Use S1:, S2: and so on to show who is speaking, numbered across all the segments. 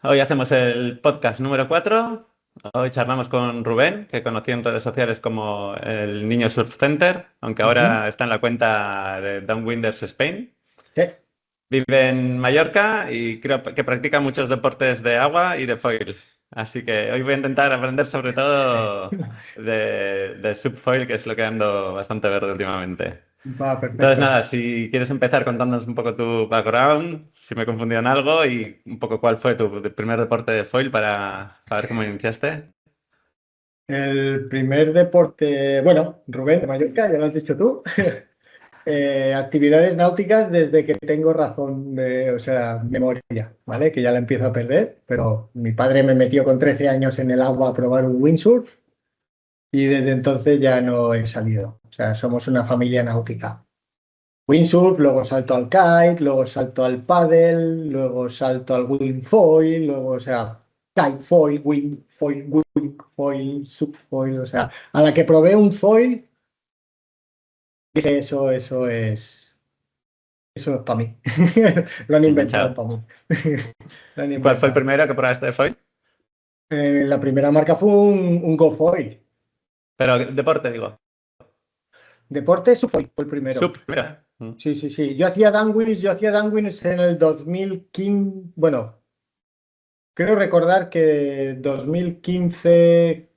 S1: Hoy hacemos el podcast número 4. Hoy charlamos con Rubén, que conocí en redes sociales como el Niño Surf Center, aunque
S2: Ujú.
S1: ahora está en la cuenta de Downwinders Spain.
S2: Sí.
S1: Vive en Mallorca y creo que practica muchos deportes de agua y de foil. Así que hoy voy a intentar aprender sobre todo de subfoil, que es lo que ando bastante verde últimamente.
S2: Va,
S1: Entonces,
S2: perfecto.
S1: nada, si quieres empezar contándonos un poco tu background, si me he confundido en algo y un poco cuál fue tu primer deporte de foil para ver cómo iniciaste.
S2: El primer deporte, bueno, Rubén de Mallorca, ya lo has dicho tú. Actividades náuticas desde que tengo razón, o sea, memoria, ¿vale? Que ya la empiezo a perder, pero mi padre me metió con 13 años en el agua a probar un windsurf y desde entonces ya no he salido. O sea, somos una familia náutica. Windsurf, luego salto al kite, luego salto al paddle, luego salto al wingfoil, luego, o sea, kitefoil, wingfoil, subfoil, o sea, a la que probé un foil, dije eso es para mí. Lo han inventado
S1: Enganchado.
S2: para mí. Lo han
S1: ¿Y cuál fue el
S2: inventado.
S1: primero que probaste de foil?
S2: La primera marca fue un GoFoil.
S1: Pero deporte, digo.
S2: Deporte, subfoil fue el primero.
S1: Sub, mira.
S2: Sí, sí, sí. Yo hacía downwinds en el 2015, bueno. Creo recordar que 2015,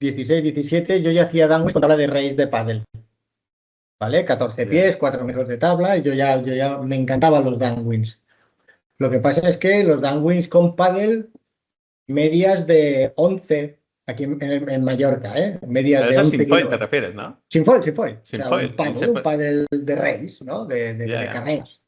S2: 16, 17, yo ya hacía downwinds con tabla de raíz de pádel, ¿vale? 14
S1: Ya.
S2: pies, 4 metros de tabla, y yo ya me encantaban los downwinds. Lo que pasa es que los downwinds con pádel, medias de 11, aquí en Mallorca, ¿eh? Medias
S1: Pero
S2: de
S1: eso es
S2: 11
S1: sin foil, te
S2: kilos.
S1: refieres, ¿no?
S2: Sin foil, sin foil. O
S1: Sin
S2: sea, un
S1: foil. Y
S2: pádel, un pádel de race, ¿no? De, de,
S1: ya,
S2: de
S1: ya.
S2: carreras.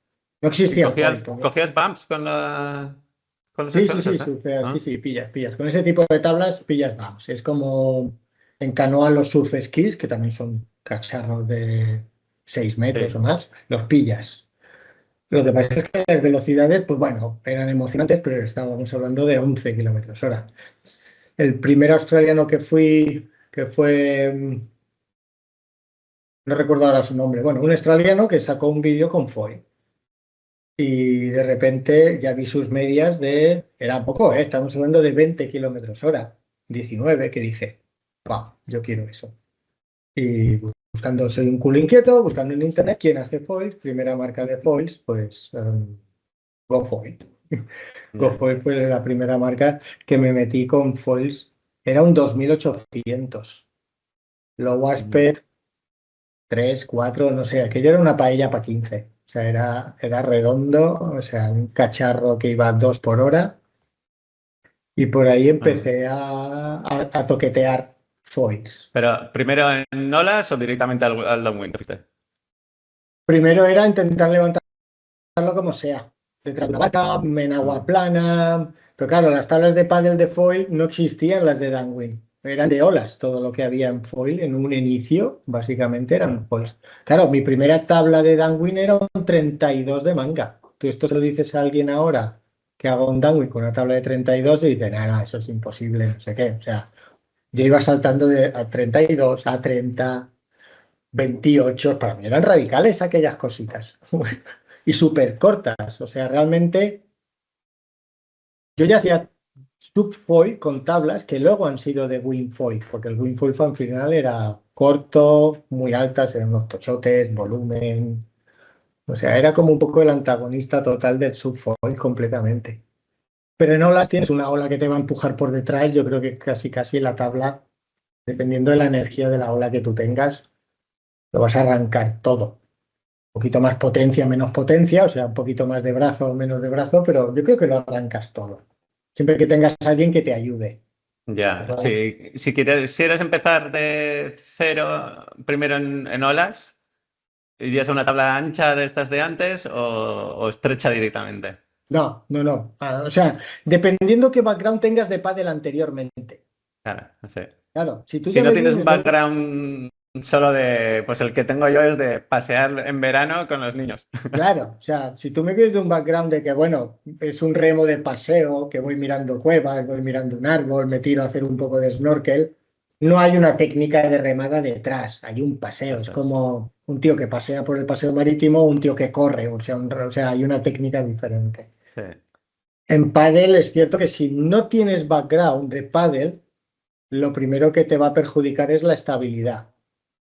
S2: No
S1: ¿Y
S2: existía el foil
S1: cogías,
S2: todavía.
S1: cogías bumps con los
S2: Sí, sí, sí,
S1: accesos, eh?
S2: surfeas, sí,
S1: ¿Ah?
S2: sí, pillas, pillas. Con ese tipo de tablas pillas vamos. Es como en canoa los surf skis, que también son cacharros de 6 metros o
S1: Sí.
S2: más, los pillas. Lo que pasa es que las velocidades, pues bueno, eran emocionantes, pero estábamos hablando de 11 kilómetros hora. El primer australiano que fui, que fue, no recuerdo ahora su nombre, bueno, un australiano que sacó un vídeo con foil. Y de repente ya vi sus medias era poco, ¿eh? Estamos hablando de 20 kilómetros hora, 19, que dije, wow, yo quiero eso. Y buscando, soy un culo inquieto, buscando en internet quién hace foils, primera marca de foils, pues GoFoil.
S1: Ya.
S2: GoFoil fue la primera marca que me metí con foils, era un 2800, low
S1: Mm.
S2: aspect 3 4 no sé, aquello era una paella para 15. O sea, era redondo, o sea, un cacharro que iba a 2 por hora. Y por ahí
S1: Ah.
S2: empecé a toquetear foils.
S1: Pero, ¿primero en olas o directamente al downwind fuiste?
S2: Primero era intentar levantarlo como sea. Detrás de una vaca, en agua
S1: Ah.
S2: plana. Pero claro, las tablas de pádel de foil no existían las de downwind. Eran de olas todo lo que había en foil. En un inicio, básicamente, eran foils. Claro, mi primera tabla de downwind era un 32 de manga. Tú esto se lo dices a alguien ahora que haga un downwind con una tabla de 32 y dice, nada, eso es imposible, no sé qué. O sea, yo iba saltando a 32, a 30, 28. Para mí eran radicales aquellas cositas. Y súper cortas. O sea, realmente yo ya hacía subfoil con tablas que luego han sido de wingfoil, porque el wingfoil al final era corto, muy altas, eran unos tochotes, volumen. O sea, era como un poco el antagonista total del subfoil completamente. Pero en olas tienes una ola que te va a empujar por detrás. Yo creo que casi casi la tabla, dependiendo de la energía de la ola que tú tengas, lo vas a arrancar todo. Un poquito más potencia, menos potencia, o sea, un poquito más de brazo o menos de brazo, pero yo creo que lo arrancas todo. Siempre que tengas a alguien que te ayude.
S1: Ya,
S2: ¿Verdad?
S1: si quieres empezar de cero primero en olas, ¿irías a una tabla ancha de estas de antes o estrecha directamente?
S2: No, no, no. O sea, dependiendo qué background tengas de pádel anteriormente.
S1: Claro, no sé.
S2: Claro, si tú
S1: Si
S2: ya
S1: no
S2: me
S1: tienes un
S2: vienes de un...
S1: background solo pues el que tengo yo es de pasear en verano con los niños.
S2: Claro, o sea, si tú me vienes de un background de que, bueno, es un remo de paseo, que voy mirando cuevas, voy mirando un árbol, me tiro a hacer un poco de snorkel, no hay una técnica de remada detrás, hay un paseo, es
S1: Eso es.
S2: como un tío que pasea por el paseo marítimo o un tío que corre, o sea, hay una técnica diferente.
S1: Sí.
S2: En pádel es cierto que si no tienes background de pádel, lo primero que te va a perjudicar es la estabilidad.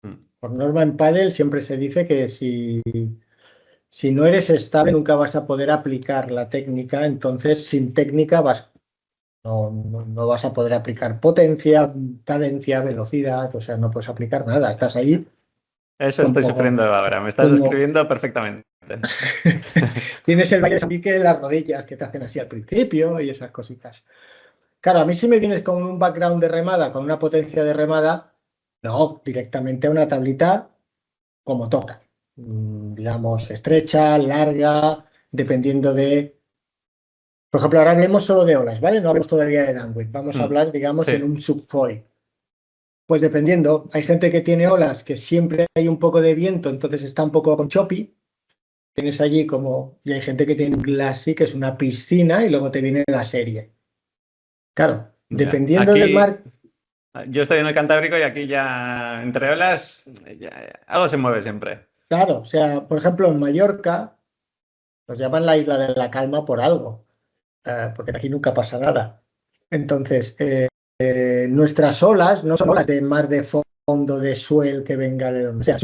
S1: Mm.
S2: Por norma en pádel siempre se dice que si no eres estable nunca vas a poder aplicar la técnica, entonces sin técnica no vas a poder aplicar potencia, cadencia, velocidad, o sea, no puedes aplicar nada, estás ahí
S1: Eso estoy
S2: como,
S1: sufriendo ahora, me estás
S2: como
S1: describiendo perfectamente.
S2: tienes el baile de San de las rodillas que te hacen así al principio y esas cositas. Claro, a mí si me vienes con un background de remada, con una potencia de remada, no, directamente a una tablita como toca. Digamos, estrecha, larga, dependiendo de... Por ejemplo, ahora hablemos solo de olas, ¿vale? No hablemos todavía de downwind. Vamos a
S1: Mm.
S2: hablar, digamos, en
S1: Sí,
S2: un subfoil. Pues dependiendo, hay gente que tiene olas que siempre hay un poco de viento, entonces está un poco con choppy. Tienes allí como... Y hay gente que tiene un glassy, que es una piscina, y luego te viene la serie. Claro,
S1: ya.
S2: dependiendo del
S1: Aquí
S2: mar...
S1: yo estoy en el Cantábrico y aquí ya entre olas algo se mueve siempre.
S2: Claro, o sea, por ejemplo, en Mallorca nos llaman la isla de la calma por algo, porque aquí nunca pasa nada. Entonces, nuestras olas no son olas de mar de fondo, de swell que venga de donde sea,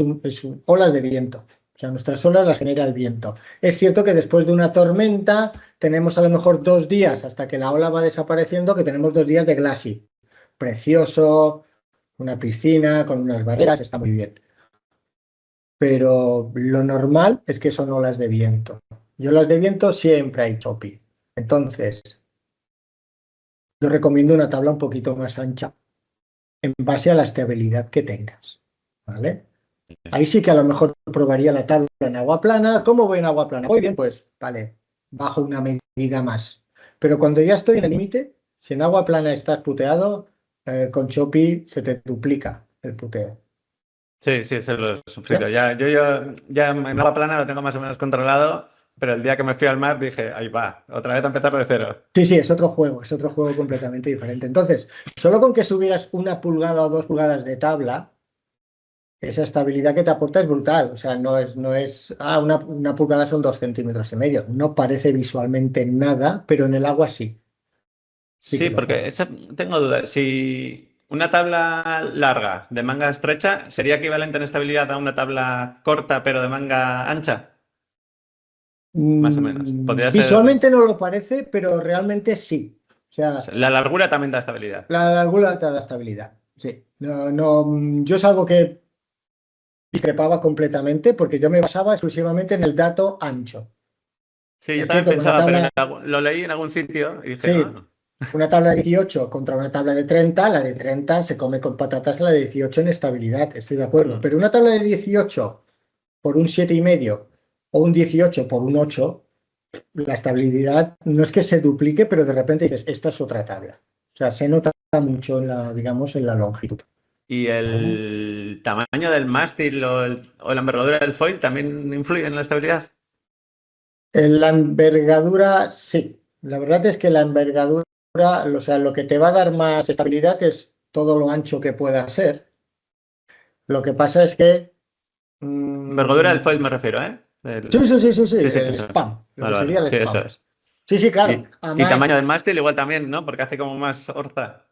S2: olas de viento. O sea, nuestras olas las genera el viento. Es cierto que después de una tormenta tenemos a lo mejor 2 días hasta que la ola va desapareciendo, que tenemos 2 días de glassy. Precioso, una piscina con unas barreras, está muy bien. Pero lo normal es que son olas de viento. Y olas de viento siempre hay choppy. Entonces, yo recomiendo una tabla un poquito más ancha en base a la estabilidad que tengas. ¿Vale? Ahí sí que a lo mejor probaría la tabla en agua plana. ¿Cómo voy en agua plana? Voy bien, pues vale, bajo una medida más. Pero cuando ya estoy en el límite, si en agua plana estás puteado, con choppy se te duplica el puteo.
S1: Sí, sí, eso lo he
S2: ¿Ya?
S1: sufrido. Ya en agua plana lo tengo más o menos controlado, pero el día que me fui al mar dije, ahí va, otra vez a empezar de cero.
S2: Sí, sí, es otro juego completamente diferente. Entonces, solo con que subieras 1 pulgada o 2 pulgadas de tabla, esa estabilidad que te aporta es brutal. O sea, una pulgada son 2,5 centímetros. No parece visualmente nada, pero en el agua sí, sí que
S1: Sí,
S2: lo
S1: porque
S2: juega.
S1: esa, tengo dudas. Si una tabla larga de manga estrecha sería equivalente en estabilidad a una tabla corta pero de manga ancha, más o menos. Podría ser.
S2: Visualmente no lo parece, pero realmente sí. O sea,
S1: La largura también da estabilidad.
S2: la largura te da estabilidad. Sí. No, no, yo es algo que discrepaba completamente porque yo me basaba exclusivamente en el dato ancho.
S1: Sí, yo
S2: Es
S1: también
S2: cierto que una
S1: pensaba, pero
S2: tabla,
S1: lo leí en algún sitio y dije,
S2: sí,
S1: ah,
S2: una tabla de 18 contra una tabla de 30, la de 30 se come con patatas la de 18 en estabilidad, estoy de acuerdo.
S1: mm,
S2: Pero una tabla de 18 por un 7,5 o un 18 por un 8, la estabilidad no es que se duplique, pero de repente dices, esta es otra tabla. O sea, se nota mucho en la, digamos, en la longitud.
S1: ¿y
S2: ¿Vale?
S1: el tamaño del mástil o la envergadura del foil también influye en la estabilidad?
S2: En la envergadura, sí. La verdad es que la envergadura, o sea, lo que te va a dar más estabilidad es todo lo ancho que pueda ser. Lo que pasa es que
S1: Envergadura del
S2: mm,
S1: foil me refiero, ¿eh?
S2: sí, sí, sí, sí, sí,
S1: Sí, sí,
S2: el
S1: eso.
S2: spam, lo que
S1: Vale,
S2: sería
S1: vale,
S2: el
S1: sí, eso
S2: spam.
S1: es.
S2: Sí, sí, claro.
S1: Y
S2: Además,
S1: tamaño del mástil igual también, ¿no? Porque hace como más orza.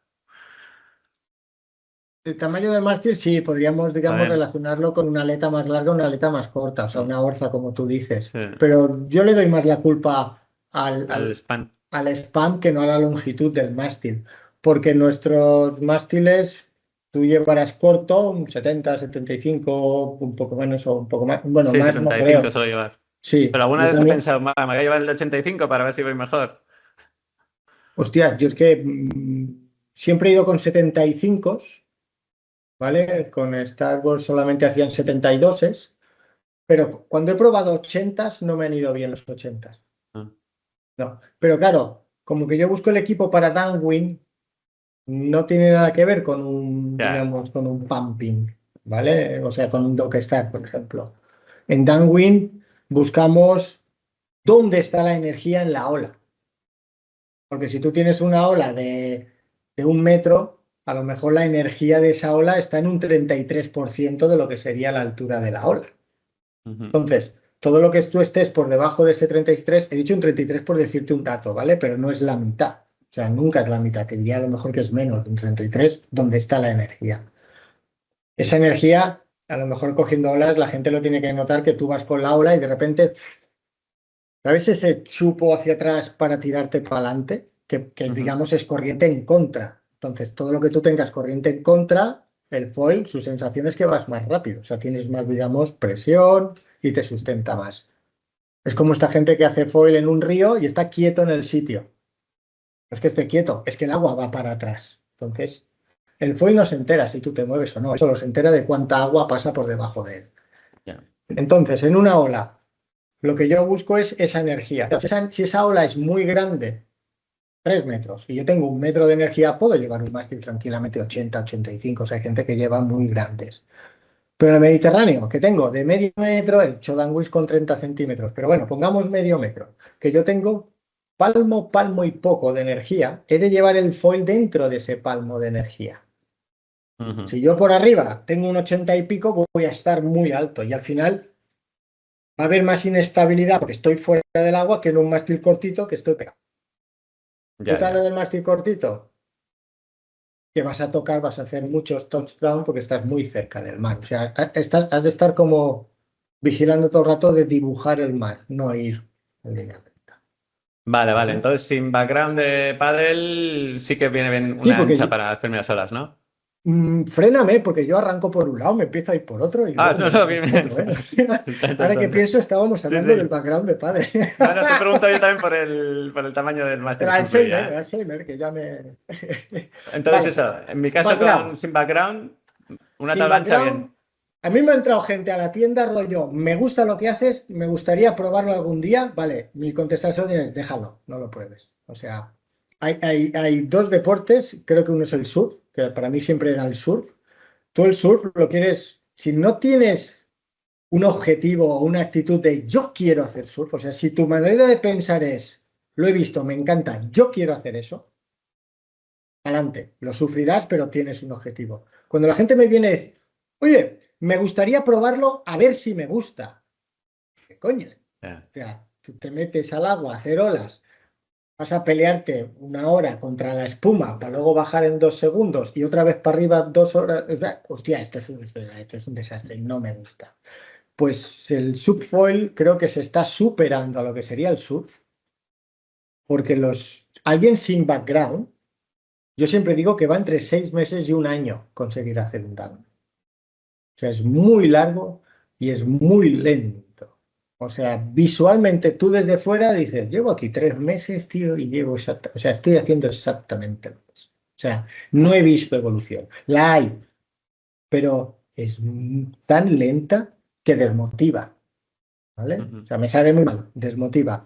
S2: el tamaño del mástil sí, podríamos, digamos,
S1: También.
S2: relacionarlo con una aleta más larga, una aleta más corta, o sea,
S1: Mm,
S2: una orza, como tú dices.
S1: sí.
S2: Pero yo le doy más la culpa
S1: Al span.
S2: al spam que no a la longitud del mástil, porque nuestros mástiles tú llevarás corto un 70, 75, un poco menos o un poco más, bueno,
S1: Sí,
S2: más no
S1: 75
S2: creo.
S1: suelo llevar. Pero
S2: Sí,
S1: alguna
S2: yo
S1: vez he
S2: también.
S1: pensado, "Va, me voy a llevar el de 85 para ver si voy mejor".
S2: Hostia, yo es que siempre he ido con 75, ¿vale? Con Star Wars solamente hacían 72, pero cuando he probado 80 no me han ido bien los 80.
S1: Ah,
S2: No, pero claro, como que yo busco el equipo para downwind, no tiene nada que ver con un,
S1: ya.
S2: digamos, con un pumping, ¿vale? O sea, con un dock stack, por ejemplo. En downwind buscamos dónde está la energía en la ola. Porque si tú tienes una ola de 1 metro, a lo mejor la energía de esa ola está en un 33% de lo que sería la altura de la ola.
S1: Ujú.
S2: Entonces, todo lo que tú estés por debajo de ese 33, he dicho un 33 por decirte un dato, ¿vale? Pero no es la mitad. O sea, nunca es la mitad. Te diría a lo mejor que es menos de un 33, donde está la energía. Esa energía, a lo mejor cogiendo olas, la gente lo tiene que notar que tú vas por la ola y de repente, ¿sabes ese chupo hacia atrás para tirarte para adelante? Que digamos es corriente en contra. Entonces, todo lo que tú tengas corriente en contra, el foil, su sensación es que vas más rápido. O sea, tienes más, digamos, presión y te sustenta más. Es como esta gente que hace foil en un río y está quieto en el sitio. No es que esté quieto, es que el agua va para atrás. Entonces, el foil no se entera si tú te mueves o no, solo se entera de cuánta agua pasa por debajo de él.
S1: Ya.
S2: Entonces, en una ola, lo que yo busco es esa energía. Si esa ola es muy grande, 3 metros, y yo tengo 1 metro de energía, puedo llevar un mástil tranquilamente 80, 85, o sea, hay gente que lleva muy grandes. Pero en el Mediterráneo, que tengo de medio metro, he hecho danguis con 30 centímetros, pero bueno, pongamos medio metro, que yo tengo palmo, palmo y poco de energía, he de llevar el foil dentro de ese palmo de energía.
S1: Ujú.
S2: Si yo por arriba tengo un 80 y pico, voy a estar muy alto y al final va a haber más inestabilidad porque estoy fuera del agua que en un mástil cortito que estoy pegado.
S1: Ya,
S2: Putada
S1: ya.
S2: del mástil cortito, que vas a tocar, vas a hacer muchos touchdowns porque estás muy cerca del mar. O sea, has de estar como vigilando todo el rato de dibujar el mar, no ir en línea recta.
S1: Vale, vale.
S2: ¿Vale?
S1: Entonces, sin background de pádel, sí que viene bien
S2: Sí,
S1: una
S2: porque
S1: ancha para las primeras horas, ¿no?
S2: fréname, porque yo arranco por un lado, me empiezo a ir por otro y
S1: Ah,
S2: luego
S1: no,
S2: me
S1: no,
S2: devuelvo
S1: bien,
S2: por
S1: bien.
S2: otro, ¿eh? O sea,
S1: Se está
S2: ahora que
S1: interesante.
S2: pienso, estábamos
S1: Sí,
S2: hablando del
S1: sí.
S2: background de padre.
S1: No, no, te pregunto yo también por el tamaño del
S2: El
S1: mástil que
S2: Alzheimer, el
S1: incluía, ¿eh?
S2: Alzheimer, que ya me...
S1: Entonces,
S2: Vale,
S1: eso, en mi caso
S2: background.
S1: sin background, una
S2: Sin
S1: tabla ancha
S2: background,
S1: bien.
S2: a mí me ha entrado gente a la tienda, rollo, me gusta lo que haces, me gustaría probarlo algún día. Vale, mi contestación es, déjalo, no lo pruebes. O sea, hay dos deportes, creo que uno es el surf, que para mí siempre era el surf. Tú el surf lo quieres, si no tienes un objetivo o una actitud de yo quiero hacer surf, o sea, si tu manera de pensar es, lo he visto, me encanta, yo quiero hacer eso, adelante, lo sufrirás, pero tienes un objetivo. Cuando la gente me viene, oye, me gustaría probarlo a ver si me gusta. ¿Qué coño?
S1: Ya.
S2: O sea, tú te metes al agua a hacer olas, vas a pelearte 1 hora contra la espuma para luego bajar en 2 segundos y otra vez para arriba 2 horas. O sea, hostia, esto es un desastre, no me gusta. Pues el subfoil creo que se está superando a lo que sería el surf, porque alguien sin background, yo siempre digo que va entre 6 meses y un año conseguir hacer un down. O sea, es muy largo y es muy lento. O sea, visualmente tú desde fuera dices, llevo aquí 3 meses, tío, y o sea, estoy haciendo exactamente lo mismo. O sea, no he visto evolución. La hay, pero es tan lenta que desmotiva, ¿vale? O
S1: Ujú.
S2: sea, me sale muy mal, desmotiva.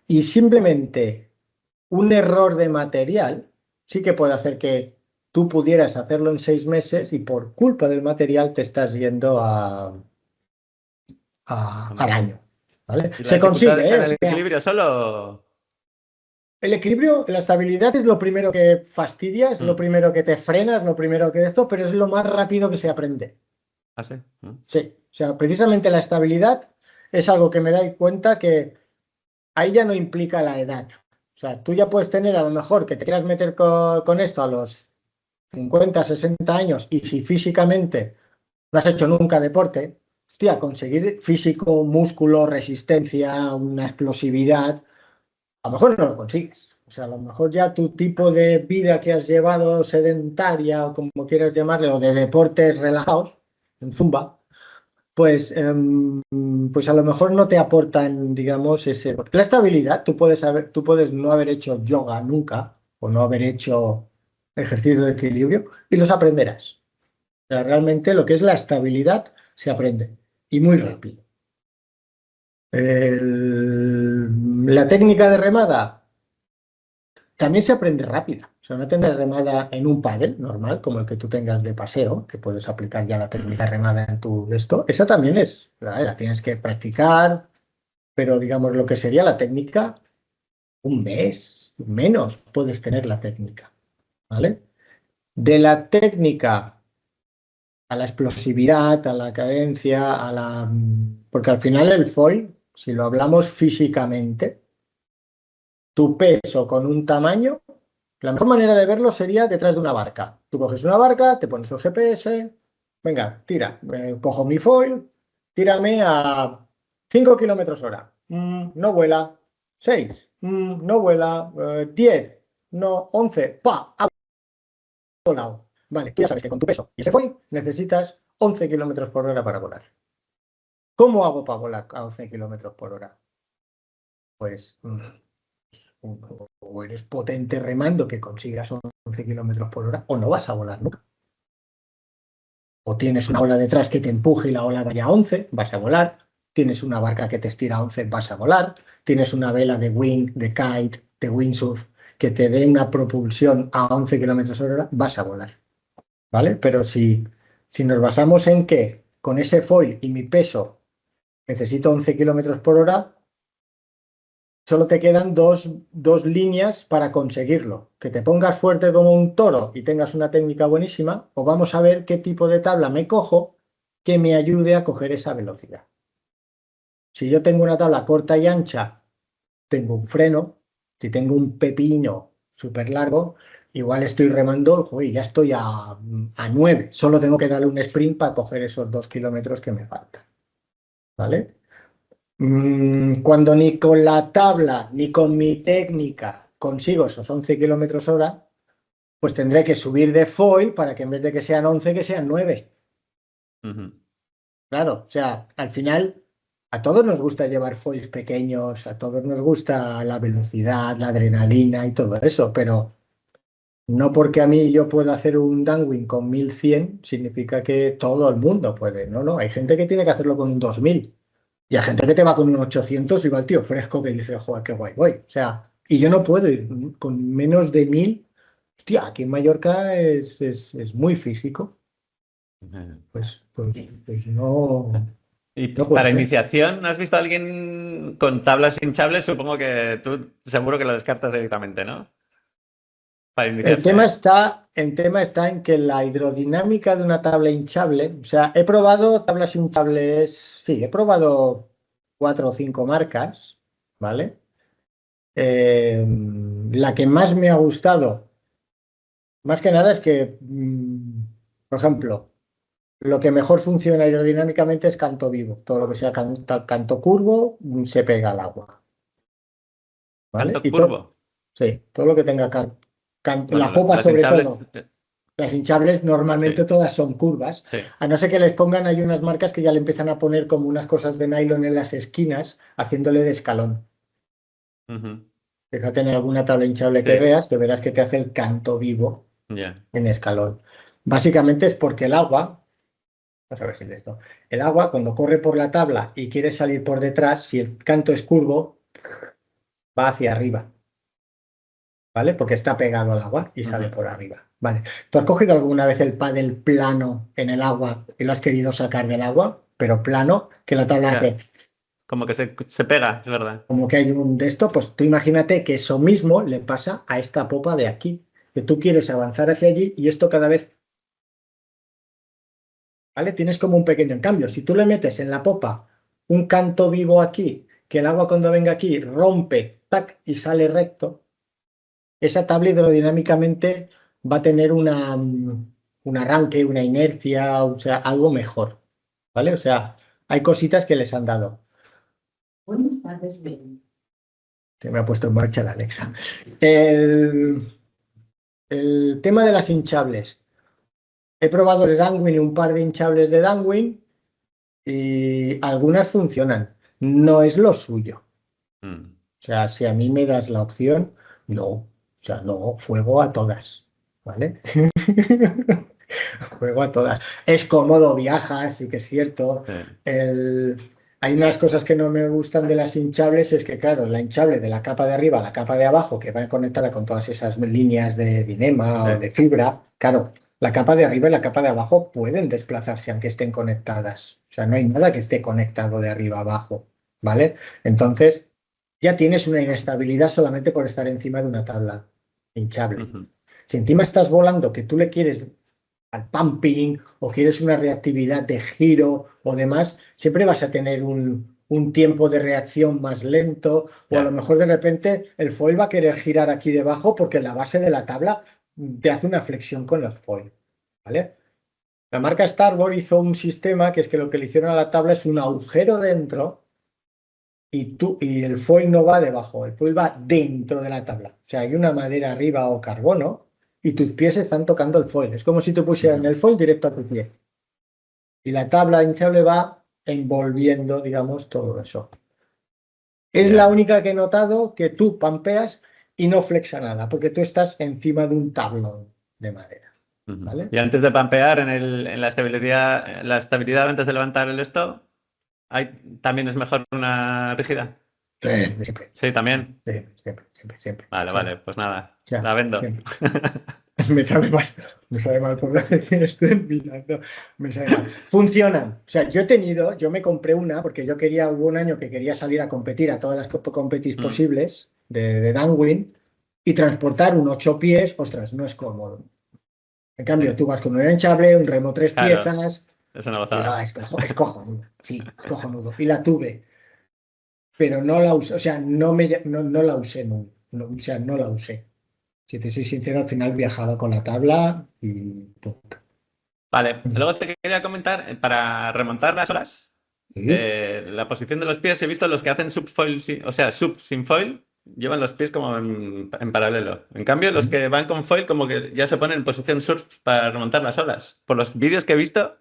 S2: Y simplemente un error de material sí que puede hacer que tú pudieras hacerlo en 6 meses y por culpa del material te estás yendo al
S1: Vale.
S2: año, ¿vale?
S1: ¿Y la
S2: Se
S1: dificultad
S2: consigue,
S1: está
S2: ¿eh?
S1: en
S2: O
S1: el
S2: sea,
S1: equilibrio solo?
S2: el equilibrio, la estabilidad es lo primero que fastidia, es lo
S1: Mm.
S2: primero que te frena, es lo primero que esto, pero es lo más rápido que se aprende.
S1: ¿Ah, sí? Mm.
S2: Sí, o sea, precisamente la estabilidad es algo que me da cuenta que ahí ya no implica la edad. O sea, tú ya puedes tener a lo mejor que te quieras meter con esto a los 50, 60 años y si físicamente no has hecho nunca deporte, hostia, conseguir físico, músculo, resistencia, una explosividad, a lo mejor no lo consigues. O sea, a lo mejor ya tu tipo de vida que has llevado sedentaria o como quieras llamarle, o de deportes relajados, en zumba, pues, pues a lo mejor no te aportan, digamos, ese... La estabilidad, tú puedes no haber hecho yoga nunca o no haber hecho ejercicio de equilibrio y los aprenderás. O sea, realmente lo que es la estabilidad se aprende y muy rápido. La técnica de remada también se aprende rápida. O sea, una técnica de remada en un pádel normal, como el que tú tengas de paseo, que puedes aplicar ya la técnica de remada en tu esto, esa también la tienes que practicar, pero digamos lo que sería la técnica, un mes, menos puedes tener la técnica, ¿vale? De la técnica a la explosividad, a la cadencia, porque al final el foil, si lo hablamos físicamente, tu peso con un tamaño, la mejor manera de verlo sería detrás de una barca. Tú coges una barca, te pones el GPS, venga, tira, cojo mi foil, tírame a 5 kilómetros hora. No vuela. 6, no vuela. 10, no, 11, ¡pa! Ha volado. Vale, tú ya sabes que con tu peso y ese foil necesitas 11 kilómetros por hora para volar. ¿Cómo hago para volar a 11 kilómetros por hora? Pues o eres potente remando que consigas 11 kilómetros por hora o no vas a volar nunca. O tienes una ola detrás que te empuje y la ola vaya a 11, vas a volar. Tienes una barca que te estira a 11, vas a volar. Tienes una vela de wing, de kite, de windsurf que te dé una propulsión a 11 kilómetros por hora, vas a volar. ¿Vale? Pero si nos basamos en que con ese foil y mi peso necesito 11 kilómetros por hora, solo te quedan dos líneas para conseguirlo. Que te pongas fuerte como un toro y tengas una técnica buenísima, o vamos a ver qué tipo de tabla me cojo que me ayude a coger esa velocidad. Si yo tengo una tabla corta y ancha, tengo un freno. Si tengo un pepino súper largo, igual estoy remando, uy, ya estoy a 9. Solo tengo que darle un sprint para coger esos 2 kilómetros que me faltan. ¿Vale? Cuando ni con la tabla ni con mi técnica consigo esos 11 kilómetros hora, pues tendré que subir de foil para que en vez de que sean 11, que sean 9. Claro, o sea, al final a todos nos gusta llevar foils pequeños, a todos nos gusta la velocidad, la adrenalina y todo eso, pero no porque a mí yo pueda hacer un downwind con 1100 significa que todo el mundo puede. No, no, hay gente que tiene que hacerlo con un 2000. Y hay gente que te va con un 800 y va el tío fresco que dice, joder, qué guay voy. O sea, y yo no puedo ir con menos de 1000. Hostia, aquí en Mallorca es muy físico. Pues
S1: Y
S2: no puedo
S1: para
S2: hacer.
S1: iniciación, ¿has visto a alguien con tablas hinchables? Supongo que tú seguro que lo descartas directamente, ¿no? Para
S2: El
S1: iniciarse,
S2: tema
S1: ¿eh?
S2: está, el tema está en que la hidrodinámica de una tabla hinchable, o sea, he probado tablas hinchables, sí, he probado 4 o 5 marcas, ¿vale? La que más me ha gustado, más que nada, es que, por ejemplo, lo que mejor funciona aerodinámicamente es canto vivo. Todo lo que sea canto curvo se pega al agua, ¿vale?
S1: Canto curvo.
S2: Sí, todo lo que tenga
S1: Bueno,
S2: la popa
S1: las
S2: sobre
S1: hinchables,
S2: todo. Las hinchables normalmente
S1: sí,
S2: todas son curvas,
S1: sí.
S2: a no ser que les pongan, hay unas marcas que ya le empiezan a poner como unas cosas de nylon en las esquinas, haciéndole de escalón.
S1: Ujú.
S2: Fíjate en alguna tabla hinchable que
S1: Sí,
S2: veas, que verás que te hace el canto vivo
S1: ya.
S2: en escalón. Básicamente es porque el agua, vamos a ver si es esto, el agua cuando corre por la tabla y quiere salir por detrás, si el canto es curvo, va hacia arriba, ¿vale? Porque está pegado al agua y sale
S1: Ujú.
S2: por arriba, ¿vale? ¿Tú has cogido alguna vez el pádel plano en el agua y lo has querido sacar del agua, pero plano, que la tabla
S1: Ya.
S2: hace
S1: Como que se pega, es verdad.
S2: como que hay un de esto? Pues tú imagínate que eso mismo le pasa a esta popa de aquí, que tú quieres avanzar hacia allí y esto cada vez, ¿vale? Tienes como un pequeño en cambio. Si tú le metes en la popa un canto vivo aquí, que el agua cuando venga aquí rompe, tac, y sale recto, esa tabla hidrodinámicamente va a tener un arranque, una inercia, o sea, algo mejor, ¿vale? O sea, hay cositas que les han dado. Buenas tardes, Ben. Se me ha puesto en marcha la Alexa. El, el tema de las hinchables. He probado de Danwin un par de hinchables de Danwin y algunas funcionan. No es lo suyo.
S1: Mm.
S2: O sea, si a mí me das la opción, no. O sea, no, fuego a todas. ¿Vale? Juego a todas. Es cómodo, viajas, sí que es cierto.
S1: Sí,
S2: El- Hay unas cosas que no me gustan de las hinchables, es que, claro, la hinchable de la capa de arriba a la capa de abajo, que va conectada con todas esas líneas de dinema
S1: sí.
S2: o de fibra, claro, la capa de arriba y la capa de abajo pueden desplazarse aunque estén conectadas. O sea, no hay nada que esté conectado de arriba a abajo, ¿vale? Entonces, ya tienes una inestabilidad solamente por estar encima de una tabla hinchable.
S1: Ujú.
S2: Si encima estás volando, que tú le quieres al pumping o quieres una reactividad de giro o demás, siempre vas a tener un tiempo de reacción más lento o a lo
S1: Ya.
S2: mejor de repente el foil va a querer girar aquí debajo porque la base de la tabla te hace una flexión con el foil, ¿vale? La marca Starboard hizo un sistema que es que lo que le hicieron a la tabla es un agujero dentro y el foil no va debajo, el foil va dentro de la tabla. O sea, hay una madera arriba o carbono y tus pies están tocando el foil. Es como si te pusieran
S1: Ujú.
S2: el foil directo a tu pie. Y la tabla hinchable va envolviendo, digamos, todo eso. Es la
S1: Ya.
S2: única que he notado que tú pampeas y no flexa nada, porque tú estás encima de un tablón de madera,
S1: Ujú.
S2: ¿vale?
S1: Y antes de pampear, en la estabilidad antes de levantar el esto, también es mejor una rígida.
S2: Sí, siempre.
S1: Sí, también.
S2: Siempre, siempre, siempre.
S1: Vale, vale, pues nada,
S2: O sea,
S1: la vendo.
S2: siempre. Me sabe mal por la que estoy mirando, me sabe mal. Funcionan. O sea, yo me compré una porque hubo un año que quería salir a competir a todas las competis
S1: Mm,
S2: posibles de downwind y transportar un 8 pies, ostras, no es cómodo. En cambio,
S1: sí,
S2: tú vas con un enganchable, un remo tres
S1: claro,
S2: piezas
S1: es una
S2: y
S1: gozada.
S2: es cojonudo. Sí, es cojonudo. Y la tuve, pero no la usé, o sea, no la usé, o sea, no la usé. Si te soy sincero, al final viajaba con la tabla y punto.
S1: Vale, luego te quería comentar, para remontar las olas,
S2: Sí.
S1: la posición de los pies, he visto los que hacen subfoil, o sea, sub sin foil, llevan los pies como en paralelo. En cambio, los que van con foil como que ya se ponen en posición surf para remontar las olas. Por los vídeos que he visto,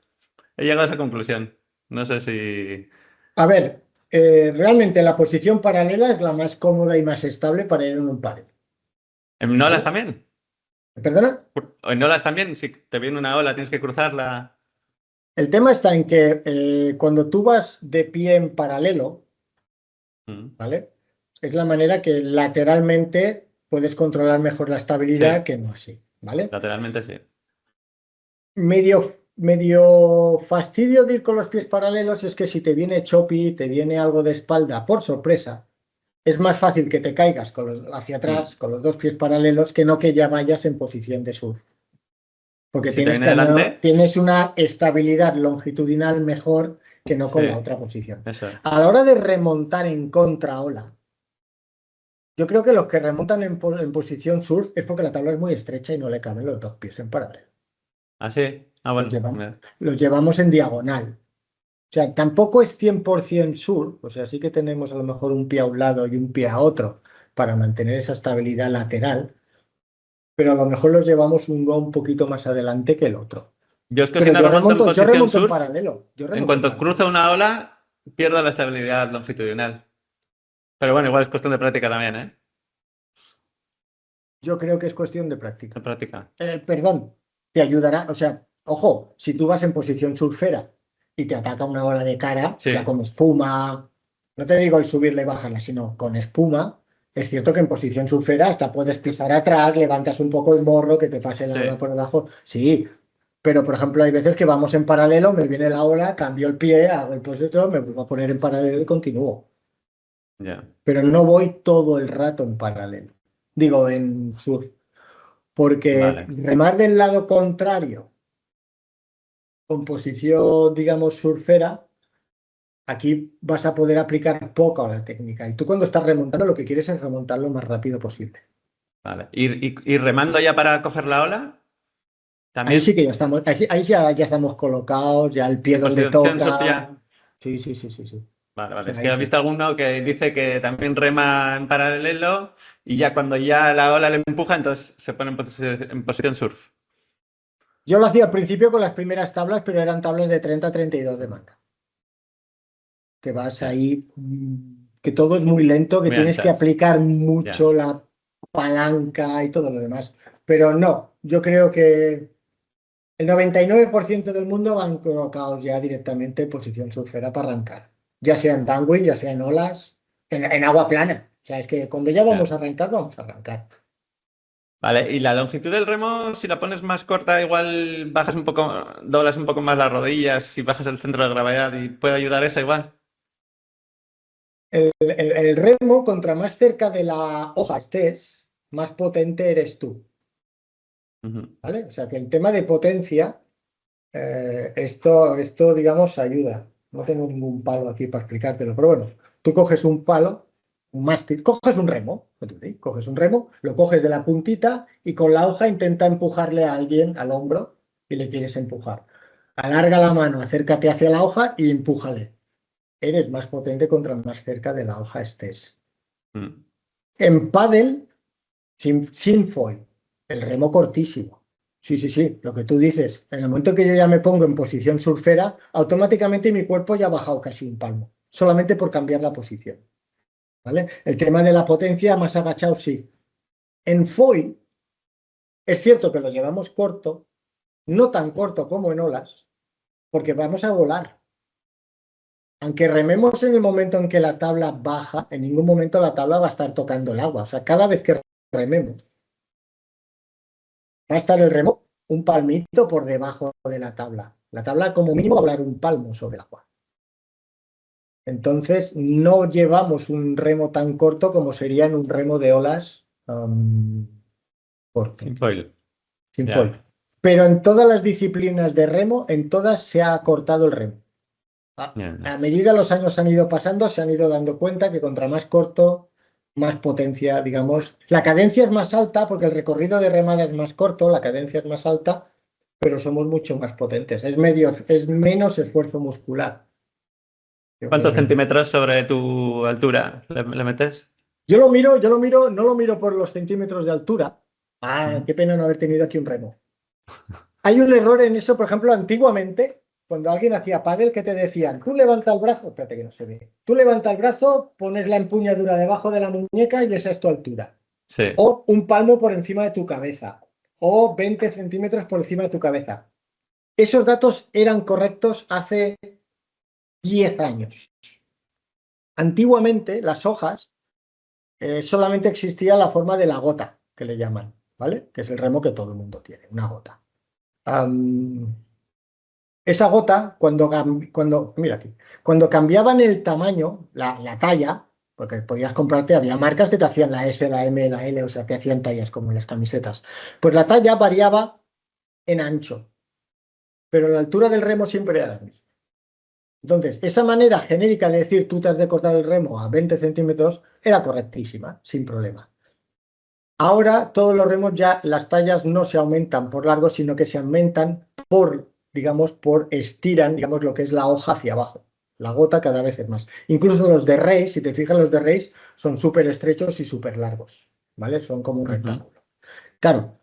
S1: he llegado a esa conclusión. No sé si...
S2: A ver, realmente la posición paralela es la más cómoda y más estable para ir en un pádel,
S1: ¿En olas
S2: ¿vale?
S1: también?
S2: ¿Perdona?
S1: ¿O en olas también? Si te viene una ola, tienes que cruzarla.
S2: El tema está en que cuando tú vas de pie en paralelo,
S1: Mm,
S2: ¿vale? Es la manera que lateralmente puedes controlar mejor la estabilidad
S1: sí,
S2: que no así, ¿vale?
S1: lateralmente sí.
S2: Medio fastidio de ir con los pies paralelos es que si te viene choppy, te viene algo de espalda por sorpresa, es más fácil que te caigas hacia
S1: Mm.
S2: atrás con los dos pies paralelos que no que ya vayas en posición de surf,
S1: ¿Y
S2: porque
S1: si te viene delante?
S2: tienes una estabilidad longitudinal mejor que no
S1: Sí,
S2: con la otra posición.
S1: eso.
S2: A la hora de remontar en contraola, yo creo que los que remontan en posición surf es porque la tabla es muy estrecha y no le caben los dos pies en paralelo.
S1: ¿Ah, sí? Ah,
S2: Los
S1: bueno.
S2: llevamos, los llevamos en diagonal. O sea, tampoco es 100% surf, o sea, sí que tenemos a lo mejor un pie a un lado y un pie a otro para mantener esa estabilidad lateral, pero a lo mejor los llevamos uno un poquito más adelante que el otro.
S1: Yo es que si
S2: Pero
S1: no remonto en
S2: yo
S1: posición
S2: remonto en
S1: surf,
S2: paralelo, yo
S1: en
S2: remonto en
S1: cuanto cruzo
S2: paralelo.
S1: una ola, pierdo la estabilidad longitudinal. Pero bueno, igual es cuestión de práctica también, ¿eh?
S2: Yo creo que es cuestión de práctica.
S1: De práctica.
S2: Perdón, te ayudará, o sea, ojo, si tú vas en posición surfera y te ataca una ola de cara, ya
S1: Sí,
S2: con espuma, no te digo el subirla y bajarla, sino con espuma, es cierto que en posición surfera hasta puedes pisar atrás, levantas un poco el morro, que te pase la ola
S1: sí,
S2: por debajo, sí, pero por ejemplo hay veces que vamos en paralelo, me viene la ola, cambio el pie, hago el posito, me vuelvo a poner en paralelo y continúo,
S1: ya.
S2: pero no voy todo el rato en paralelo, digo en surf. Porque
S1: Vale.
S2: remar del lado contrario, con posición, digamos, surfera, aquí vas a poder aplicar poco a la técnica. Y tú cuando estás remontando lo que quieres es remontar lo más rápido posible.
S1: Vale. ¿Y remando ya para coger la ola?
S2: Ahí sí que
S1: ¿También?
S2: ya estamos, ahí ya estamos colocados, ya el pie
S1: ¿En
S2: donde
S1: posición surf
S2: toca.
S1: ya?
S2: Sí, sí, sí, sí, sí. O
S1: Vale, vale.
S2: sea,
S1: Es que
S2: ahí
S1: he
S2: sí.
S1: visto alguno que dice que también rema en paralelo y ya cuando ya la ola le empuja, entonces se pone en posición surf.
S2: Yo lo hacía al principio con las primeras tablas, pero eran tablas de 30 a 32 de manga. Que vas
S1: Ya.
S2: ahí, que todo es muy lento, que
S1: Muy
S2: tienes que
S1: anchas.
S2: aplicar mucho
S1: Ya.
S2: la palanca y todo lo demás. Pero no, yo creo que el 99% del mundo van colocados ya directamente en posición surfera para arrancar. Ya sea en downwind, ya sea en olas, en agua plana. O sea, es que cuando ya vamos
S1: Ya.
S2: a arrancar, vamos a arrancar.
S1: Vale, y la longitud del remo, si la pones más corta, igual bajas un poco, doblas un poco más las rodillas, si bajas el centro de gravedad y puede ayudar eso igual.
S2: El remo, contra más cerca de la hoja estés, más potente eres tú.
S1: Ujú.
S2: ¿Vale? O sea que el tema de potencia Esto, digamos, ayuda. No tengo ningún palo aquí para explicártelo, pero bueno, tú coges un palo, un mástil, coges un remo, coges un remo, lo coges de la puntita y con la hoja intenta empujarle a alguien al hombro y le quieres empujar. Alarga la mano, acércate hacia la hoja y empújale. Eres más potente contra más cerca de la hoja estés.
S1: Mm.
S2: En pádel, sin foil, el remo cortísimo. Sí, sí, sí, lo que tú dices. En el momento que yo ya me pongo en posición surfera, automáticamente mi cuerpo ya ha bajado casi un palmo, solamente por cambiar la posición. ¿Vale? El tema de la potencia más agachado, sí. En foil, es cierto que lo llevamos corto, no tan corto como en olas, porque vamos a volar. Aunque rememos en el momento en que la tabla baja, en ningún momento la tabla va a estar tocando el agua. O sea, cada vez que rememos, va a estar el remo un palmito por debajo de la tabla. La tabla como mínimo va a volar un palmo sobre el agua. Entonces, no llevamos un remo tan corto como sería en un remo de olas corto,
S1: Sin foil.
S2: sin foil.
S1: Ya,
S2: Pero en todas las disciplinas de remo, en todas se ha cortado el remo.
S1: ya,
S2: A
S1: ya.
S2: medida los años han ido pasando, se han ido dando cuenta que contra más corto, más potencia, digamos. La cadencia es más alta porque el recorrido de remada es más corto, la cadencia es más alta, pero somos mucho más potentes. Es menos esfuerzo muscular.
S1: ¿Cuántos centímetros sobre tu altura le metes?
S2: No lo miro por los centímetros de altura. Ah,
S1: Mm.
S2: qué pena no haber tenido aquí un remo. Hay un error en eso, por ejemplo, antiguamente, cuando alguien hacía pádel, que te decían, tú levanta el brazo, espérate que no se ve, tú levanta el brazo, pones la empuñadura debajo de la muñeca y esa es tu altura.
S1: Sí.
S2: O un palmo por encima de tu cabeza, o 20 centímetros por encima de tu cabeza. Esos datos eran correctos hace 10 años. Antiguamente, las hojas solamente existía la forma de la gota, que le llaman, ¿vale? Que es el remo que todo el mundo tiene, una gota. Am, Esa gota, mira aquí, cuando cambiaban el tamaño, la talla, porque podías comprarte, había marcas que te hacían la S, la M, la L, o sea, que hacían tallas como en las camisetas. Pues la talla variaba en ancho, pero la altura del remo siempre era la misma. Entonces, esa manera genérica de decir tú te has de cortar el remo a 20 centímetros era correctísima, sin problema. Ahora todos los remos ya las tallas no se aumentan por largo, sino que se aumentan digamos, por estiran, digamos, lo que es la hoja hacia abajo. La gota cada vez es más. Incluso los de race, si te fijas, los de race son súper estrechos y súper largos, ¿vale? Son como un
S1: Ujú.
S2: rectángulo. Claro,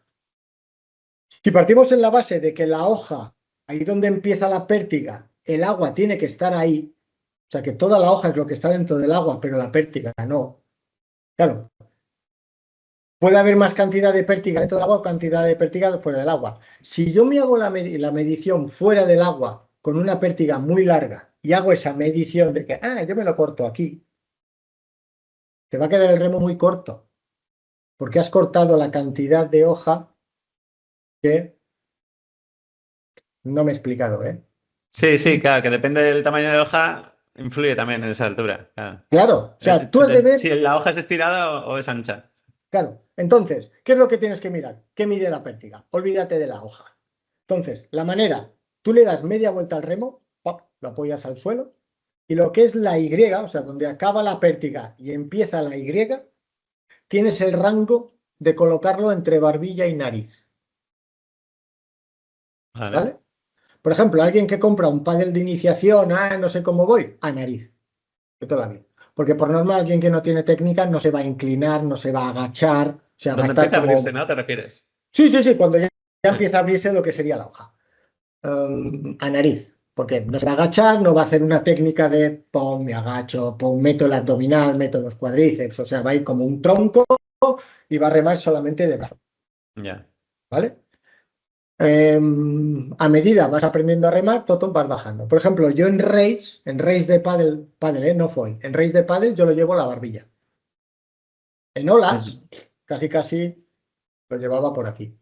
S2: si partimos en la base de que la hoja, ahí donde empieza la pértiga, el agua tiene que estar ahí, o sea, que toda la hoja es lo que está dentro del agua, pero la pértiga no. Claro, puede haber más cantidad de pértiga dentro del agua o cantidad de pértiga fuera del agua. Si yo me hago la medición fuera del agua con una pértiga muy larga y hago esa medición de que, yo me lo corto aquí, te va a quedar el remo muy corto, porque has cortado la cantidad de hoja que no me he explicado, ¿eh?
S1: Sí, sí, claro, que depende del tamaño de la hoja, influye también en esa altura. Claro.
S2: Claro, o sea, tú has de
S1: Si
S2: ver,
S1: la hoja es estirada o es ancha.
S2: claro. Entonces, ¿qué es lo que tienes que mirar? ¿Qué mide la pértiga? Olvídate de la hoja. Entonces, la manera, tú le das media vuelta al remo, ¡pop!, lo apoyas al suelo, y lo que es la Y, o sea, donde acaba la pértiga y empieza la Y, tienes el rango de colocarlo entre barbilla y nariz,
S1: Vale.
S2: ¿vale? Por ejemplo, alguien que compra un pádel de iniciación, no sé cómo voy, a nariz, de toda la vida. Porque por norma alguien que no tiene técnica no se va a inclinar, no se va a agachar, o sea, va a
S1: ¿Dónde
S2: estar
S1: empieza a abrirse,
S2: como...
S1: no? ¿Te refieres?
S2: Sí, sí, sí, cuando ya empieza a abrirse lo que sería la hoja. A nariz, porque no se va a agachar, no va a hacer una técnica de pum, me agacho, pum, meto el abdominal, meto los cuádriceps, o sea, va a ir como un tronco y va a remar solamente de brazo,
S1: Ya.
S2: ¿vale? A medida vas aprendiendo a remar, todo vas bajando. Por ejemplo, yo en race de pádel, no foil, en race de pádel yo lo llevo a la barbilla. En olas,
S1: Ujú.
S2: casi casi lo llevaba por aquí.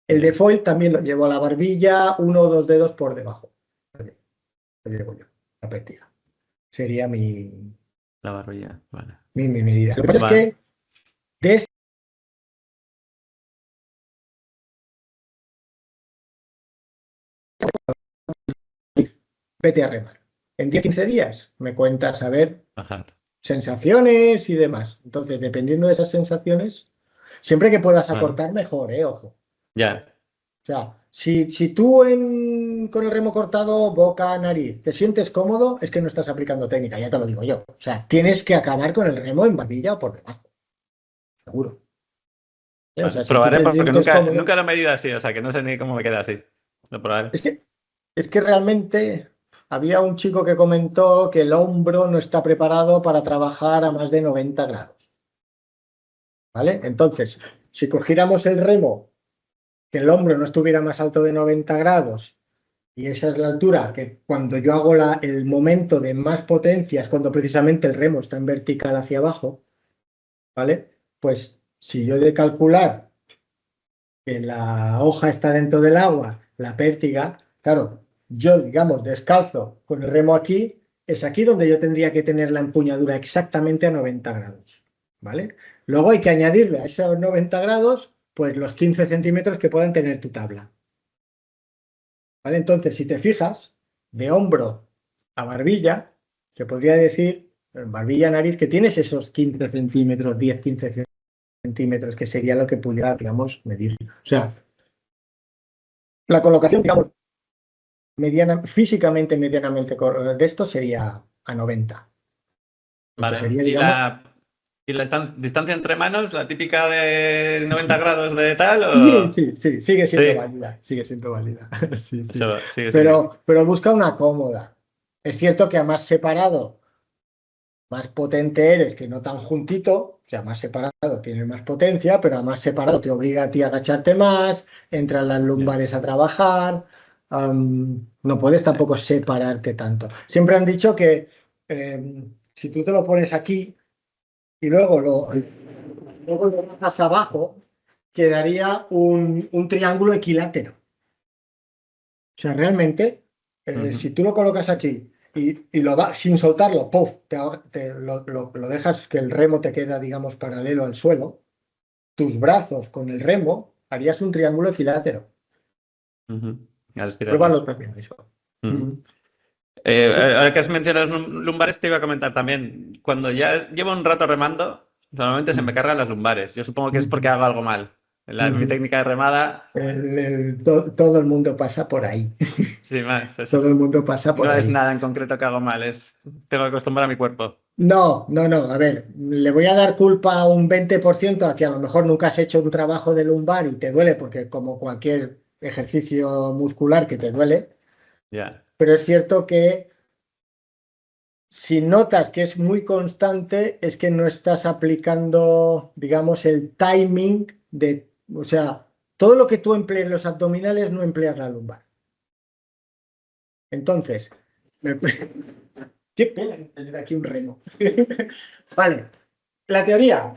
S2: El de
S1: Ya.
S2: foil también lo llevo a la barbilla, uno o dos dedos por debajo. Lo llevo yo, la práctica. Sería
S1: La barbilla. Vale.
S2: mi medida. Lo que pasa es
S1: Vale.
S2: que de esta vete a remar. En 10-15 días me cuentas a ver
S1: Bajar.
S2: sensaciones y demás. Entonces, dependiendo de esas sensaciones, siempre que puedas
S1: Vale.
S2: acortar, mejor, ojo.
S1: Ya.
S2: O sea, si tú con el remo cortado, boca, nariz, te sientes cómodo, es que no estás aplicando técnica, ya te lo digo yo. O sea, tienes que acabar con el remo en barbilla o por debajo, seguro. O
S1: Vale.
S2: sea, si tú
S1: Probaré
S2: te
S1: porque
S2: sientes
S1: nunca,
S2: cómodo.
S1: nunca lo he medido así, o sea que no sé ni cómo me queda así. Lo probaré.
S2: Es que, es que realmente había un chico que comentó que el hombro no está preparado para trabajar a más de 90 grados. ¿Vale? Entonces, si cogiéramos el remo, que el hombro no estuviera más alto de 90 grados, y esa es la altura que cuando yo hago el momento de más potencia es cuando precisamente el remo está en vertical hacia abajo, ¿vale? Pues si yo he de calcular que la hoja está dentro del agua, la pértiga, claro, yo, digamos, descalzo con el remo aquí, es aquí donde yo tendría que tener la empuñadura exactamente a 90 grados, ¿vale? Luego hay que añadirle a esos 90 grados, pues los 15 centímetros que puedan tener tu tabla, ¿vale? Entonces, si te fijas, de hombro a barbilla, se podría decir, barbilla a nariz, que tienes esos 15 centímetros, 10-15 centímetros, que sería lo que pudiera, digamos, medir. O sea, la colocación, digamos, físicamente, medianamente de esto sería a 90. Lo que
S1: Vale.
S2: sería,
S1: ¿Y
S2: digamos,
S1: la distancia entre manos, la típica de 90 grados de tal
S2: sí,
S1: o...?
S2: sí, sí, sigue siendo
S1: Sí,
S2: válida, sigue siendo válida. Sí, sí.
S1: eso sigue siendo.
S2: Pero busca una cómoda. Es cierto que a más separado, más potente eres que no tan juntito, o sea, más separado tienes más potencia, pero a más separado te obliga a ti a agacharte más, entran las
S1: Ya.
S2: lumbares a trabajar, no puedes tampoco separarte tanto. Siempre han dicho que si tú te lo pones aquí y luego lo bajas abajo, quedaría un triángulo equilátero. O sea, realmente,
S1: Ujú.
S2: si tú lo colocas aquí y lo vas sin soltarlo, ¡puf! Lo dejas que el remo te queda, digamos, paralelo al suelo, tus brazos con el remo harías un triángulo equilátero.
S1: Ujú. Al
S2: Pruébalo
S1: estirarlos.
S2: también eso.
S1: Ujú.
S2: Mm. Sí.
S1: Ahora que has mencionado los lumbares, te iba a comentar también. Cuando ya llevo un rato remando, normalmente se me
S2: Mm.
S1: cargan las lumbares. Yo supongo que es porque
S2: Mm.
S1: hago algo mal. Mi
S2: Mm.
S1: técnica de remada,
S2: Todo el mundo pasa por ahí.
S1: sin más.
S2: Todo el mundo pasa por
S1: No es
S2: ahí.
S1: nada en concreto que hago mal, tengo que acostumbrar a mi cuerpo.
S2: No, no, no. A ver, le voy a dar culpa a un 20% a que a lo mejor nunca has hecho un trabajo de lumbar y te duele, porque como cualquier ejercicio muscular que te duele,
S1: Ya.
S2: pero es cierto que si notas que es muy constante, es que no estás aplicando, digamos, el timing o sea, todo lo que tú emplees en los abdominales no empleas la lumbar. Entonces, me- qué pena tener aquí un remo. Vale, la teoría.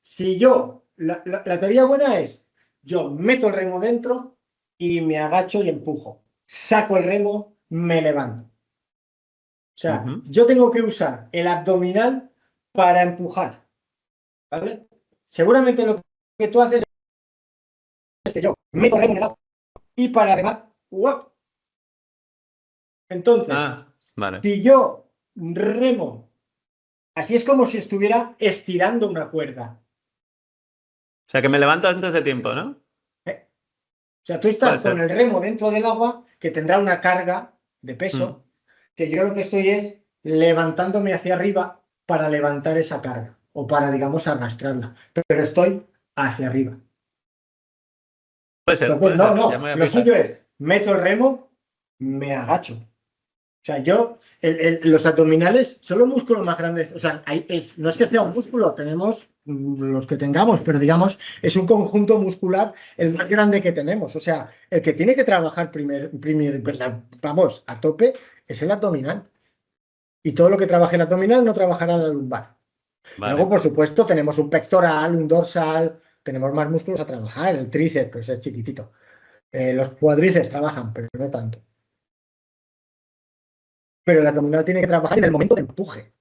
S2: Si yo, la teoría buena es, yo meto el remo dentro y me agacho y empujo. Saco el remo, me levanto. O sea,
S1: Ujú.
S2: yo tengo que usar el abdominal para empujar, ¿vale? Seguramente lo que tú haces es que yo meto el remo en el agua y para remar, ¡guau! Entonces,
S1: Ah, vale. O
S2: si yo remo, así es como si estuviera estirando una cuerda.
S1: sea, que me levanto antes de tiempo, ¿no?
S2: ¿Eh? O sea, tú
S1: Puede
S2: estás con el
S1: ser.
S2: remo dentro del agua que tendrá una carga de
S1: Mm.
S2: peso, que yo lo que estoy es levantándome hacia arriba para levantar esa carga o para, digamos, arrastrarla, pero estoy hacia arriba.
S1: Puede ser,
S2: Entonces,
S1: puede
S2: no,
S1: ser. Ya me
S2: no,
S1: voy a
S2: lo suyo
S1: fijar.
S2: es, meto el remo, me agacho. O sea, yo, los abdominales son los músculos más grandes. O sea, no es que sea un músculo, tenemos los que tengamos, pero digamos, es un conjunto muscular el más grande que tenemos. O sea, el que tiene que trabajar vamos, a tope, es el abdominal. Y todo lo que trabaje el abdominal no trabajará la lumbar. Luego,
S1: Vale.
S2: por supuesto, tenemos un pectoral, un dorsal, tenemos más músculos a trabajar, el tríceps, pues es chiquitito. Los cuádriceps trabajan, pero no tanto. Pero el abdominal tiene que trabajar en el momento de empuje.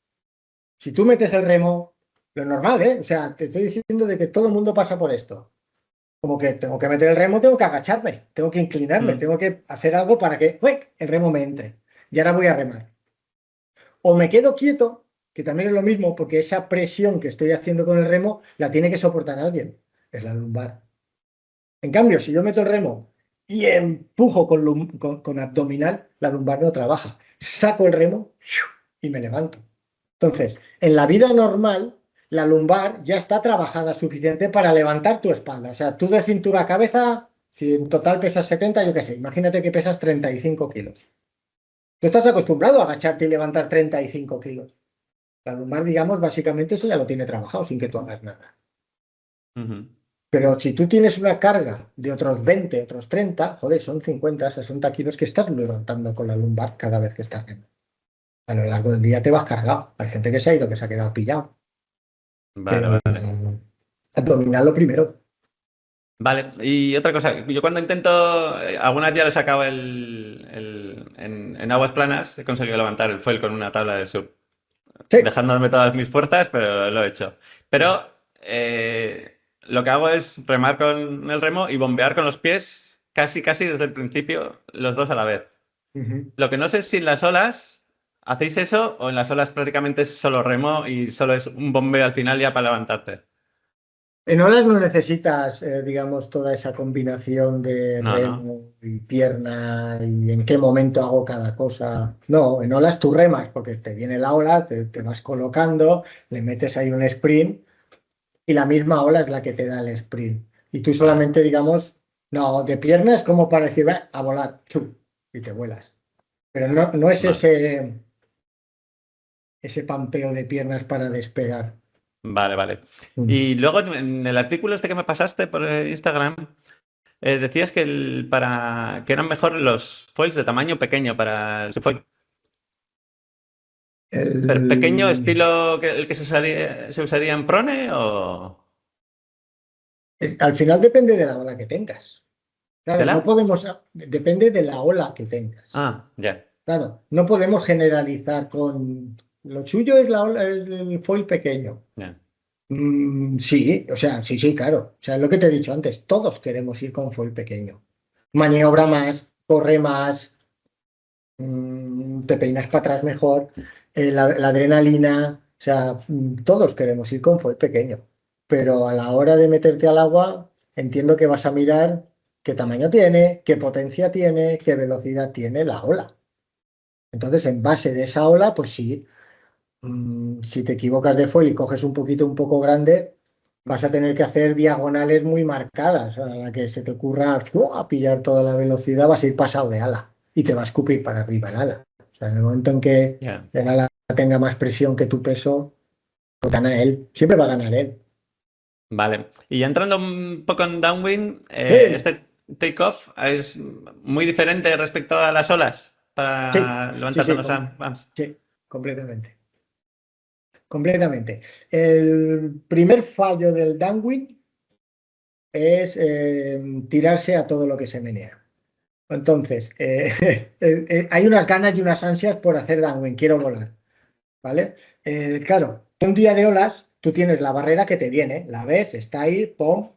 S2: Si tú metes el remo, lo normal, ¿eh? O sea, te estoy diciendo de que todo el mundo pasa por esto. Como que tengo que meter el remo, tengo que agacharme, tengo que inclinarme,
S1: Mm,
S2: tengo que hacer algo para que ¡uy!, el remo me entre. Y ahora voy a remar. O me quedo quieto, que también es lo mismo, porque esa presión que estoy haciendo con el remo la tiene que soportar alguien. Es la lumbar. En cambio, si yo meto el remo y empujo con abdominal, la lumbar no trabaja. Saco el remo y me levanto. Entonces, en la vida normal, la lumbar ya está trabajada suficiente para levantar tu espalda. O sea, tú de cintura a cabeza, si en total pesas 70, yo qué sé, imagínate que pesas 35 kilos. Tú estás acostumbrado a agacharte y levantar 35 kilos. La lumbar, digamos, básicamente eso ya lo tiene trabajado sin que tú hagas nada.
S1: ujú.
S2: Pero si tú tienes una carga de otros 20, otros 30, joder, son 50, 60 kilos que estás levantando con la lumbar cada vez que estás en. A lo largo del día te vas cargado. Hay gente que se ha ido, que se ha quedado pillado.
S1: Vale,
S2: Pero
S1: vale.
S2: abdominal lo primero.
S1: Vale, y otra cosa, yo cuando intento, algunas ya le he sacado en aguas planas, he conseguido levantar el foil con una tabla de sub,
S2: Sí.
S1: dejándome todas mis fuerzas, pero lo he hecho. Pero lo que hago es remar con el remo y bombear con los pies casi, casi desde el principio, los dos a la vez.
S2: Ujú.
S1: Lo que no sé es si en las olas hacéis eso o en las olas prácticamente es solo remo y solo es un bombeo al final ya para levantarte.
S2: En olas no necesitas, digamos, toda esa combinación de
S1: No, no.
S2: remo y pierna y en qué momento hago cada cosa. No, en olas tú remas porque te viene la ola, te vas colocando, le metes ahí un sprint y la misma ola es la que te da el sprint. Y tú
S1: Vale,
S2: solamente, digamos, no, de pierna es como para decir, "Va, a volar, ¡chum!", y te vuelas. Pero no es
S1: vale.
S2: ese pampeo de piernas para despegar.
S1: Vale, vale.
S2: Mm.
S1: Y luego en el artículo este que me pasaste por Instagram, decías que, que eran mejor los foils de tamaño pequeño para el subfoil. Pero pequeño
S2: El-
S1: estilo el que se usaría en prone o
S2: Al final depende de la ola que tengas.
S1: de
S2: Claro, no
S1: la.
S2: podemos, depende de la ola que tengas.
S1: Ah, ya.
S2: Claro, no podemos generalizar con lo suyo es el foil pequeño.
S1: Ya.
S2: Sí, o sea, sí, sí, claro. O sea, es lo que te he dicho antes, todos queremos ir con foil pequeño. Maniobra más, corre más, te peinas para atrás mejor, la adrenalina, o sea, todos queremos ir con foil pequeño. Pero a la hora de meterte al agua, entiendo que vas a mirar qué tamaño tiene, qué potencia tiene, qué velocidad tiene la ola. Entonces, en base de esa ola, pues sí. Si te equivocas de foil y coges un poquito un poco grande, vas a tener que hacer diagonales muy marcadas. A la que se te ocurra ¡fua!, pillar toda la velocidad, vas a ir pasado de ala y te va a escupir para arriba el ala. O sea, en el momento en que
S1: Ya.
S2: el ala tenga más presión que tu peso, pues gana él. Siempre va a ganar él.
S1: Vale. Y ya entrando un poco en downwind,
S2: Sí,
S1: este takeoff es muy diferente respecto a las olas
S2: sí,
S1: para
S2: sí,
S1: levantarte en
S2: sí,
S1: los AMPs.
S2: sí, completamente. Completamente. El primer fallo del downwind es tirarse a todo lo que se menea. Entonces, hay unas ganas y unas ansias por hacer downwind, quiero volar, ¿vale? Claro, un día de olas, tú tienes la barrera que te viene, la ves, está ahí, pum,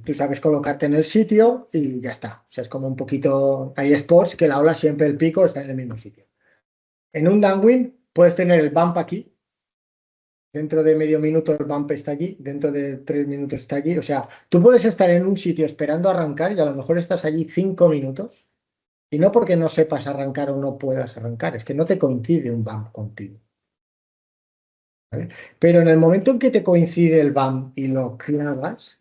S2: tú sabes colocarte en el sitio y ya está. O sea, es como un poquito, hay spots que la ola siempre el pico está en el mismo sitio. En un downwind puedes tener el bump aquí, dentro de medio minuto el bump está allí, dentro de 3 minutos está allí. O sea, tú puedes estar en un sitio esperando arrancar y a lo mejor estás allí 5 minutos. Y no porque no sepas arrancar o no puedas arrancar, es que no te coincide un BAM contigo, ¿vale? Pero en el momento en que te coincide el BAM y lo clavas,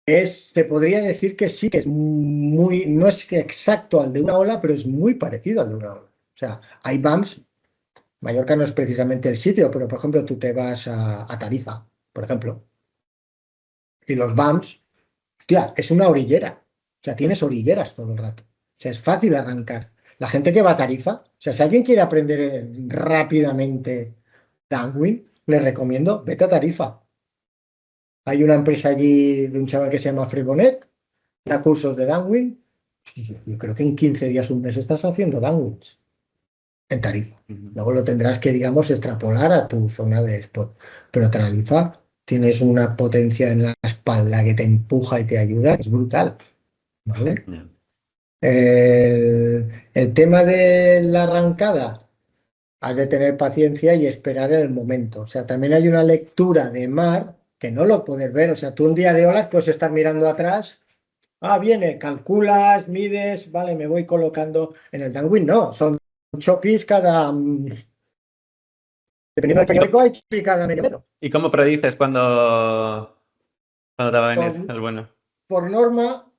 S2: se podría decir que sí, que es muy, no es que exacto al de una ola, pero es muy parecido al de una ola. O sea, hay BAMs, Mallorca no es precisamente el sitio, pero por ejemplo tú te vas a Tarifa, por ejemplo, y los BAMs, hostia, es una orillera. O sea, tienes orilleras todo el rato. O sea, es fácil arrancar. La gente que va a Tarifa, o sea, si alguien quiere aprender rápidamente downwind, le recomiendo, vete a Tarifa. Hay una empresa allí de un chaval que se llama Freebonet, da cursos de downwind. Yo creo que en 15 días, un mes estás haciendo downwinds en Tarifa.
S1: Ujú.
S2: Luego lo tendrás que, digamos, extrapolar a tu zona de spot. Pero Tarifa. tienes una potencia en la espalda que te empuja y te ayuda, es brutal, ¿vale?
S1: Ya.
S2: El tema de la arrancada, has de tener paciencia y esperar el momento. O sea, también hay una lectura de mar que no lo puedes ver. O sea, tú un día de olas puedes estar mirando atrás. Ah, viene, calculas, mides, vale, me voy colocando en el downwind. No, son chopis cada, dependiendo del periódico, hay chopis cada medio metro.
S1: ¿Y cómo predices cuando te va a venir
S2: Por,
S1: el bueno?
S2: por norma,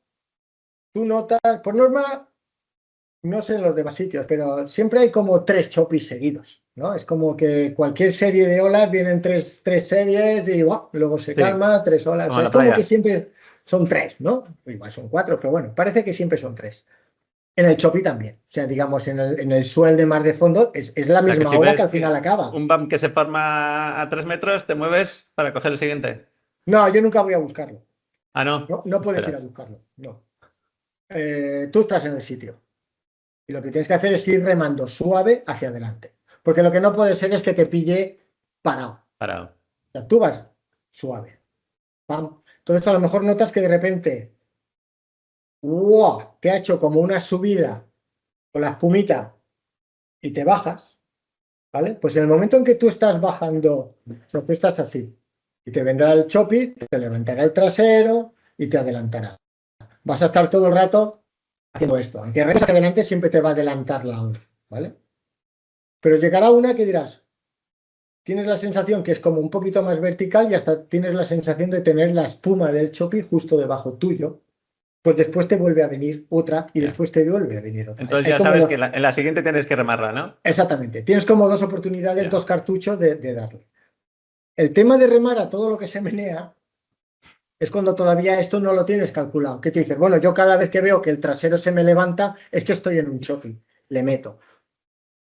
S2: tú notas, por norma, no sé en los demás sitios, pero siempre hay como 3 chopis seguidos, ¿no? Es como que cualquier serie de olas vienen tres series y ¡guau! Luego se
S1: Sí,
S2: calma, 3 olas. O
S1: como
S2: sea,
S1: en
S2: es
S1: la
S2: como que
S1: playa.
S2: siempre son 3, ¿no? Igual son 4, pero bueno, parece que siempre son 3. En el chopi también. O sea, digamos, en el swell de mar de fondo es la
S1: O sea, que
S2: misma
S1: si
S2: ola que
S1: ves
S2: al final
S1: que
S2: acaba.
S1: un bump que se forma a 3 metros, te mueves para coger el siguiente.
S2: No, yo nunca voy a buscarlo.
S1: Ah, no.
S2: No, no puedes ir a
S1: Esperas.
S2: buscarlo. No. Tú estás en el sitio. Y lo que tienes que hacer es ir remando suave hacia adelante. Porque lo que no puede ser es que te pille parado.
S1: Parado.
S2: O sea, tú vas suave. ¡Pam! Entonces a lo mejor notas que de repente, ¡wow! Te ha hecho como una subida con la espumita y te bajas, ¿vale? Pues en el momento en que tú estás bajando, o sea, tú estás así, y te vendrá el chopi, te levantará el trasero y te adelantará. Vas a estar todo el rato haciendo esto. Aunque remes hacia adelante, siempre te va a adelantar la ola, ¿vale? Pero llegará una que dirás, tienes la sensación que es como un poquito más vertical y hasta tienes la sensación de tener la espuma del chopi justo debajo tuyo. Pues después te vuelve a venir otra y
S1: Ya.
S2: después te vuelve a venir otra.
S1: Entonces
S2: Hay
S1: ya
S2: como
S1: sabes
S2: dos,
S1: que en la siguiente tienes que remarla, ¿no?
S2: exactamente, tienes como dos oportunidades,
S1: Ya.
S2: 2 cartuchos de darle. El tema de remar a todo lo que se menea es cuando todavía esto no lo tienes calculado. ¿Qué te dices? Bueno, yo cada vez que veo que el trasero se me levanta es que estoy en un choque, le meto.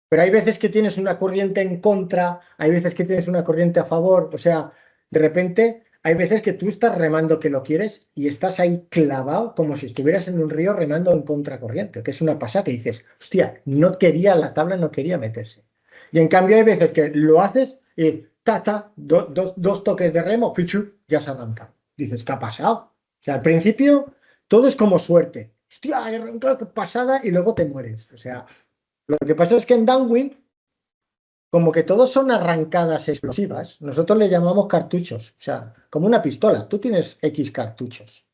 S2: Pero hay veces que tienes una corriente en contra, hay veces que tienes una corriente a favor, o sea, de repente hay veces que tú estás remando que lo quieres y estás ahí clavado como si estuvieras en un río remando en contracorriente, que es una pasada que dices, hostia, no quería la tabla, no quería meterse. Y en cambio hay veces que lo haces y dos toques de remo, pichu, ya se arranca. Dices, ¿qué ha pasado? O sea, al principio todo es como suerte. Hostia, he arrancado, qué pasada, y luego te mueres. O sea, lo que pasa es que en downwind, como que todos son arrancadas explosivas, nosotros le llamamos cartuchos, o sea, como una pistola, tú tienes X cartuchos.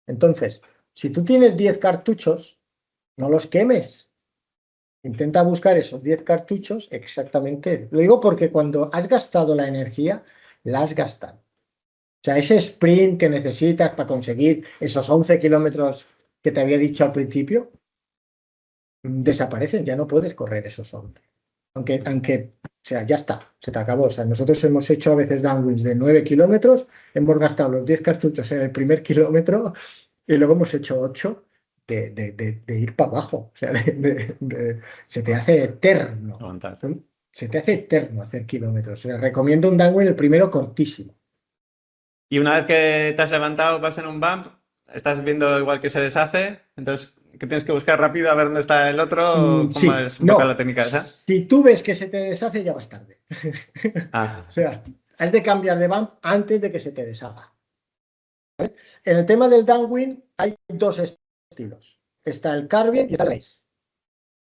S2: Entonces, si tú tienes 10 cartuchos, no los quemes. Intenta buscar esos 10 cartuchos exactamente. Lo digo porque cuando has gastado la energía, la has gastado. O sea, ese sprint que necesitas para conseguir esos 11 kilómetros que te había dicho al principio, desaparecen, ya no puedes correr esos 11. Aunque, o sea, ya está, se te acabó. O sea, nosotros hemos hecho a veces downwinds de 9 kilómetros, hemos gastado los 10 cartuchos en el primer kilómetro y luego hemos hecho 8 de ir para abajo. O sea, se te hace eterno.
S1: Aguantar.
S2: Se te hace eterno hacer kilómetros. O sea, recomiendo un downwind el primero cortísimo.
S1: Y una vez que te has levantado, vas en un bump, estás viendo igual que se deshace, entonces, ¿qué tienes que buscar rápido a ver dónde está el otro? ¿Cómo
S2: Sí,
S1: es un poco la
S2: no.
S1: técnica esa?
S2: Si tú ves que se te deshace, ya vas tarde.
S1: Ah,
S2: O sea, has de cambiar de bump antes de que se te deshaga. En el tema del downwind hay 2 estilos. Está el carving y está el race.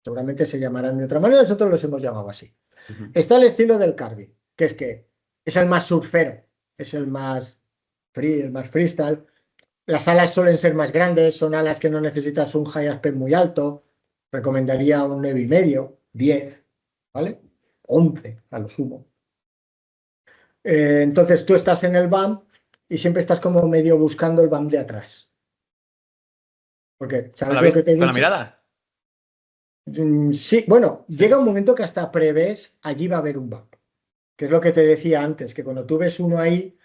S2: Seguramente se llamarán de otra manera, nosotros los hemos llamado así.
S1: ujú.
S2: Está el estilo del carving, que es el más surfero, es el más free, el más freestyle. Las alas suelen ser más grandes, son alas que no necesitas un high aspect muy alto. Recomendaría un 9,5, 10, ¿vale? 11 a lo sumo. Entonces tú estás en el bump y siempre estás como medio buscando el bump de atrás. Porque,
S1: ¿Con
S2: ¿sabes lo que te he
S1: con la
S2: dicho?
S1: mirada?
S2: Sí, bueno,
S1: Sí.
S2: llega un momento que hasta prevés allí va a haber un bump. Que es lo que te decía antes, que cuando tú ves uno ahí,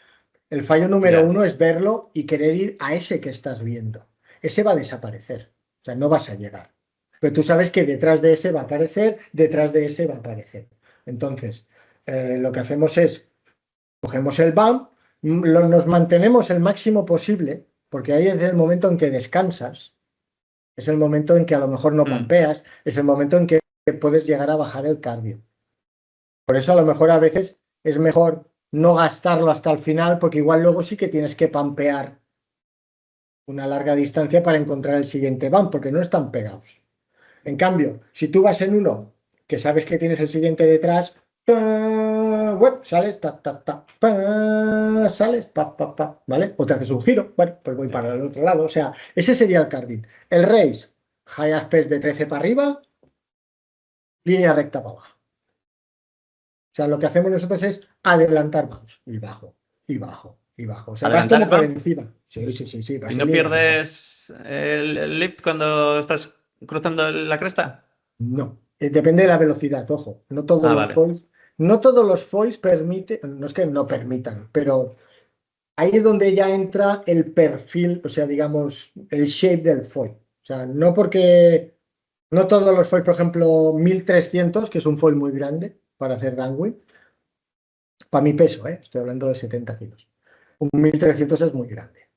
S2: el fallo número
S1: Ya.
S2: uno es verlo y querer ir a ese que estás viendo. Ese va a desaparecer. O sea, no vas a llegar. Pero tú sabes que detrás de ese va a aparecer, detrás de ese va a aparecer. Entonces, lo que hacemos es, cogemos el bump, nos mantenemos el máximo posible, porque ahí es el momento en que descansas. Es el momento en que a lo mejor no
S1: Mm.
S2: pampeas, es el momento en que puedes llegar a bajar el cardio. Por eso a lo mejor a veces es mejor no gastarlo hasta el final, porque igual luego sí que tienes que pampear una larga distancia para encontrar el siguiente bump, porque no están pegados. En cambio, si tú vas en uno que sabes que tienes el siguiente detrás, bueno, sales, ta, ta, ta, sales, pa, pa, pa, ¿vale? O te haces un giro, bueno, pues voy para el otro lado. O sea, ese sería el carding. El race, high aspect de 13 para arriba, línea recta para abajo. O sea, lo que hacemos nosotros es adelantar, vamos, y bajo, y bajo, y bajo. O sea, vas
S1: Adelantar
S2: como
S1: el
S2: por
S1: bump
S2: encima. Sí, sí, sí, sí,
S1: y
S2: vas en
S1: no
S2: línea recta.
S1: pierdes el lift cuando estás cruzando la cresta.
S2: No, depende de la velocidad, ojo. No todos
S1: Ah,
S2: los
S1: vale.
S2: foils, no todos los foils permiten, no es que no permitan, pero ahí es donde ya entra el perfil, o sea, digamos, el shape del foil. O sea, no porque no todos los foils, por ejemplo, 1300, que es un foil muy grande para hacer downwind, para mi peso, estoy hablando de 70 kilos. Un 1300 es muy grande.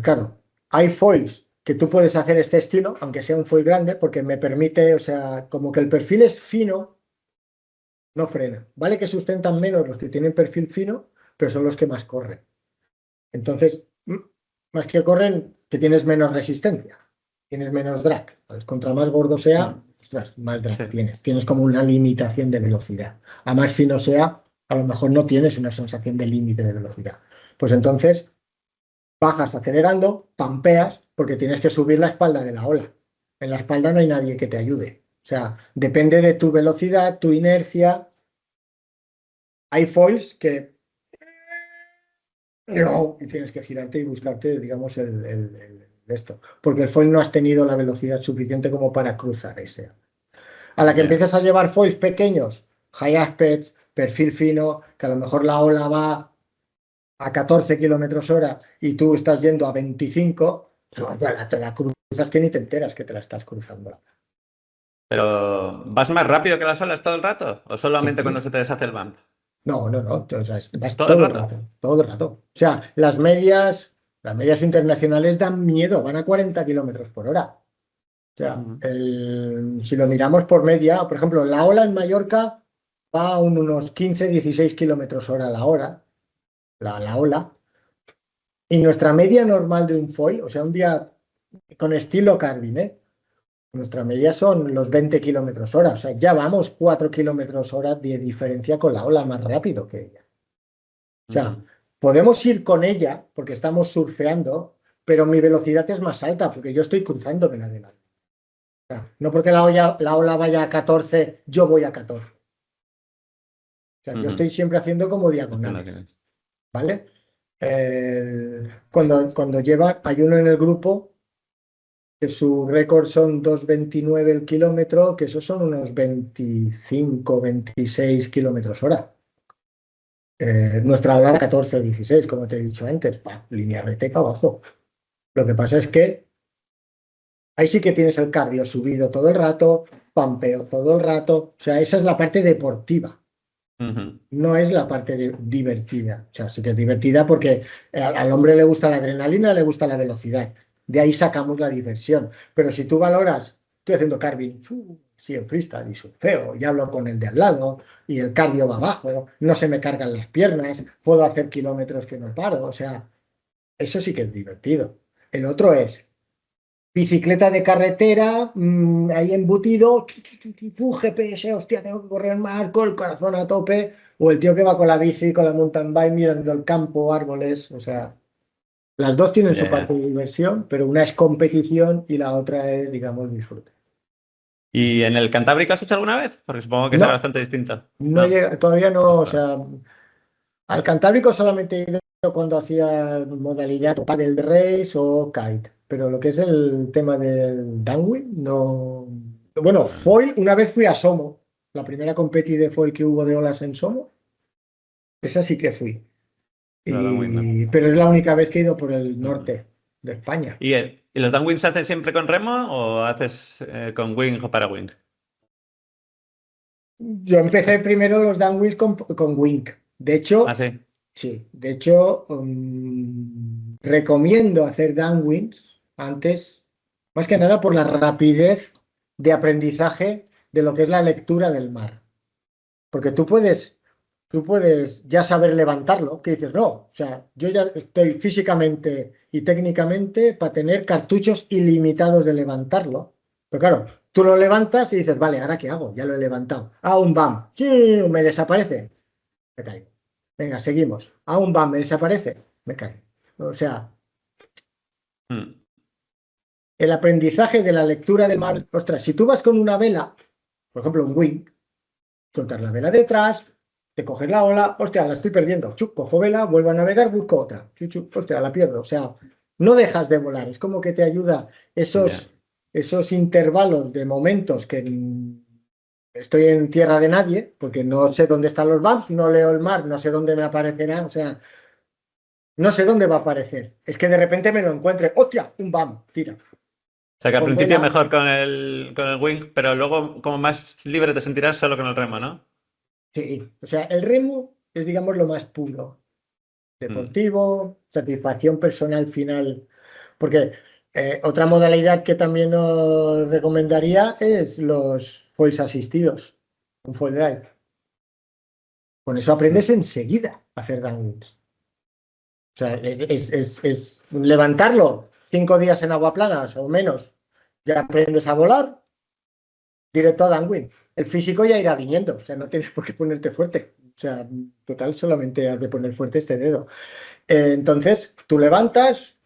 S2: Claro, hay foils que tú puedes hacer este estilo, aunque sea un foil grande, porque me permite, o sea, como que el perfil es fino, no frena. Vale que sustentan menos los que tienen perfil fino, pero son los que más corren. Entonces, más que corren, que tienes menos resistencia, tienes menos drag. Pues, contra más gordo sea,
S1: Mm,
S2: ostras, más drag
S1: sí.
S2: tienes. Tienes como una limitación de velocidad. A más fino sea, a lo mejor no tienes una sensación de límite de velocidad. Pues entonces bajas acelerando, pampeas, porque tienes que subir la espalda de la ola. En la espalda no hay nadie que te ayude. O sea, depende de tu velocidad, tu inercia. Hay foils que no, y tienes que girarte y buscarte, digamos, esto. Porque el foil no has tenido la velocidad suficiente como para cruzar ese. A la que
S1: Ya.
S2: empiezas a llevar foils pequeños, high aspects, perfil fino, que a lo mejor la ola va a 14 kilómetros hora y tú estás yendo a 25, te la cruzas que ni te enteras que te la estás cruzando.
S1: Pero, ¿vas más rápido que las olas todo el rato? ¿O solamente cuando
S2: Sí.
S1: se te deshace el bump?
S2: No, no, no. O sea, vas
S1: Todo el
S2: todo el
S1: rato.
S2: rato, todo el rato. O sea, las medias internacionales dan miedo, van a 40 kilómetros por hora. O sea,
S1: Ujú.
S2: si lo miramos por media, por ejemplo, la ola en Mallorca va a unos 15, 16 kilómetros hora la hora, la ola. Y nuestra media normal de un foil, o sea, un día con estilo Carvin, nuestra media son los 20 kilómetros hora. O sea, ya vamos 4 kilómetros hora de diferencia con la ola más rápido que ella. O sea,
S1: Ujú.
S2: podemos ir con ella porque estamos surfeando, pero mi velocidad es más alta porque yo estoy cruzándome la delante. O sea, no porque la ola vaya a 14, yo voy a 14. O sea, yo
S1: Ujú.
S2: estoy siempre haciendo como
S1: Entiendo
S2: diagonales,
S1: que es.
S2: ¿vale? Cuando hay uno en el grupo que su récord son 2,29 el kilómetro, que esos son unos 25, 26 kilómetros hora. Nuestra hora 14 o 16, como te he dicho antes, línea recta para abajo. Lo que pasa es que ahí sí que tienes el cardio subido todo el rato, pampeo todo el rato. O sea, esa es la parte deportiva,
S1: Ujú.
S2: no es la parte divertida. O sea, sí que es divertida porque al hombre le gusta la adrenalina, le gusta la velocidad. De ahí sacamos la diversión. Pero si tú valoras, estoy haciendo carving, sí, en freestyle y surfeo, y hablo con el de al lado, y el cardio va abajo, no se me cargan las piernas, puedo hacer kilómetros que no paro. O sea, eso sí que es divertido. El otro es bicicleta de carretera, ahí embutido, GPS, hostia, tengo que correr más, con el corazón a tope, o el tío que va con la bici, con la mountain bike, mirando el campo, árboles, o sea, las dos tienen su
S1: Ya,
S2: parte
S1: ya.
S2: de diversión, pero una es competición y la otra es, digamos, disfrute.
S1: ¿Y en el Cantábrico has hecho alguna vez? Porque supongo que será
S2: No,
S1: bastante distinto.
S2: no
S1: No.
S2: llega, todavía no, o
S1: Vale.
S2: sea, al Cantábrico solamente he ido cuando hacía modalidad o paddle race o kite, pero lo que es el tema del downwind, no. Bueno,
S1: Vale.
S2: foil, una vez fui a Somo, la primera competi de foil que hubo de olas en Somo, esa sí que fui.
S1: No, downwind no.
S2: Pero es la única vez que he ido por el
S1: Ujú.
S2: norte de España.
S1: ¿Y los downwinds se hacen siempre con remo o haces con wing o para wing?
S2: Yo empecé primero los downwinds con Wink. De
S1: Ah,
S2: hecho,
S1: sí.
S2: sí, recomiendo hacer downwinds antes, más que nada por la rapidez de aprendizaje de lo que es la lectura del mar. Porque tú puedes tú puedes ya saber levantarlo, que dices, no, o sea, yo ya estoy físicamente y técnicamente para tener cartuchos ilimitados de levantarlo. Pero claro, tú lo levantas y dices, vale, ¿ahora qué hago? Ya lo he levantado. A un bam, ¡sí! Me desaparece, me caigo. Venga, seguimos. A un bam, me desaparece, me caigo. O sea,
S1: Mm.
S2: el aprendizaje de la lectura del mar, ostras, si tú vas con una vela, por ejemplo, un wing, soltar la vela detrás, te coges la ola, hostia, la estoy perdiendo, chup, cojo vela, vuelvo a navegar, busco otra, chup, chup, hostia, la pierdo, o sea, no dejas de volar, es como que te ayuda
S1: Ya.
S2: esos intervalos de momentos que estoy en tierra de nadie, porque no sé dónde están los BAMs, no leo el mar, no sé dónde me aparecerá, o sea, no sé dónde va a aparecer, es que de repente me lo encuentre, hostia, un BAM, tira,
S1: O sea que al
S2: con
S1: principio
S2: vela.
S1: mejor con el wing, pero luego como más libre te sentirás solo con el remo, ¿no?
S2: Sí, o sea, el remo es, digamos, lo más puro.
S1: Mm.
S2: Deportivo, satisfacción personal final. Porque otra modalidad que también os recomendaría es los foils asistidos, un foil drive. Con eso aprendes
S1: Mm.
S2: enseguida a hacer downwinds. O sea, es levantarlo 5 días en agua planas o menos. Ya aprendes a volar directo a downwind. El físico ya irá viniendo, o sea, no tienes por qué ponerte fuerte. O sea, total, solamente has de poner fuerte este dedo. Entonces, tú levantas,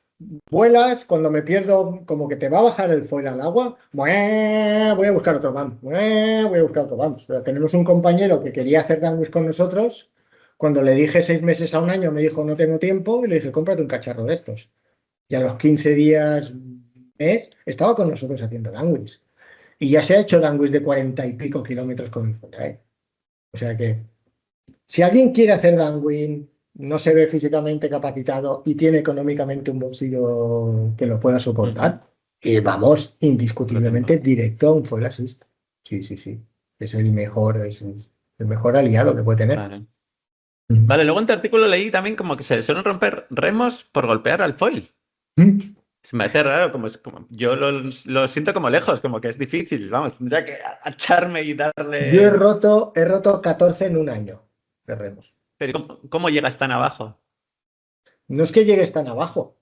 S2: vuelas, cuando me pierdo, como que te va a bajar el foil al agua, voy a buscar otro BAM, voy a buscar otro BAM. Pero tenemos un compañero que quería hacer downwish con nosotros, cuando le dije 6 meses a un año, me dijo no tengo tiempo, y le dije cómprate un cacharro de estos. Y a los 15 días, mes, estaba con nosotros haciendo downwish. Y ya se ha hecho downwish de 40 y pico kilómetros con el foil. O sea que si alguien quiere hacer downwind, no se ve físicamente capacitado y tiene económicamente un bolsillo que lo pueda
S1: Ujú.
S2: soportar, vamos
S1: Poco
S2: indiscutiblemente
S1: tiempo.
S2: directo a un full assist. Sí, sí, sí. Es el mejor aliado que puede tener.
S1: Vale.
S2: Mm.
S1: Vale, luego en tu artículo leí también como que se suelen romper remos por golpear al foil.
S2: Mm.
S1: Se me hace raro, yo lo siento como lejos, como que es difícil, vamos, tendría que agacharme y
S2: Yo
S1: darle.
S2: he roto 14 en un año de remos.
S1: Pero ¿cómo llegas tan abajo?
S2: No es que llegues tan abajo.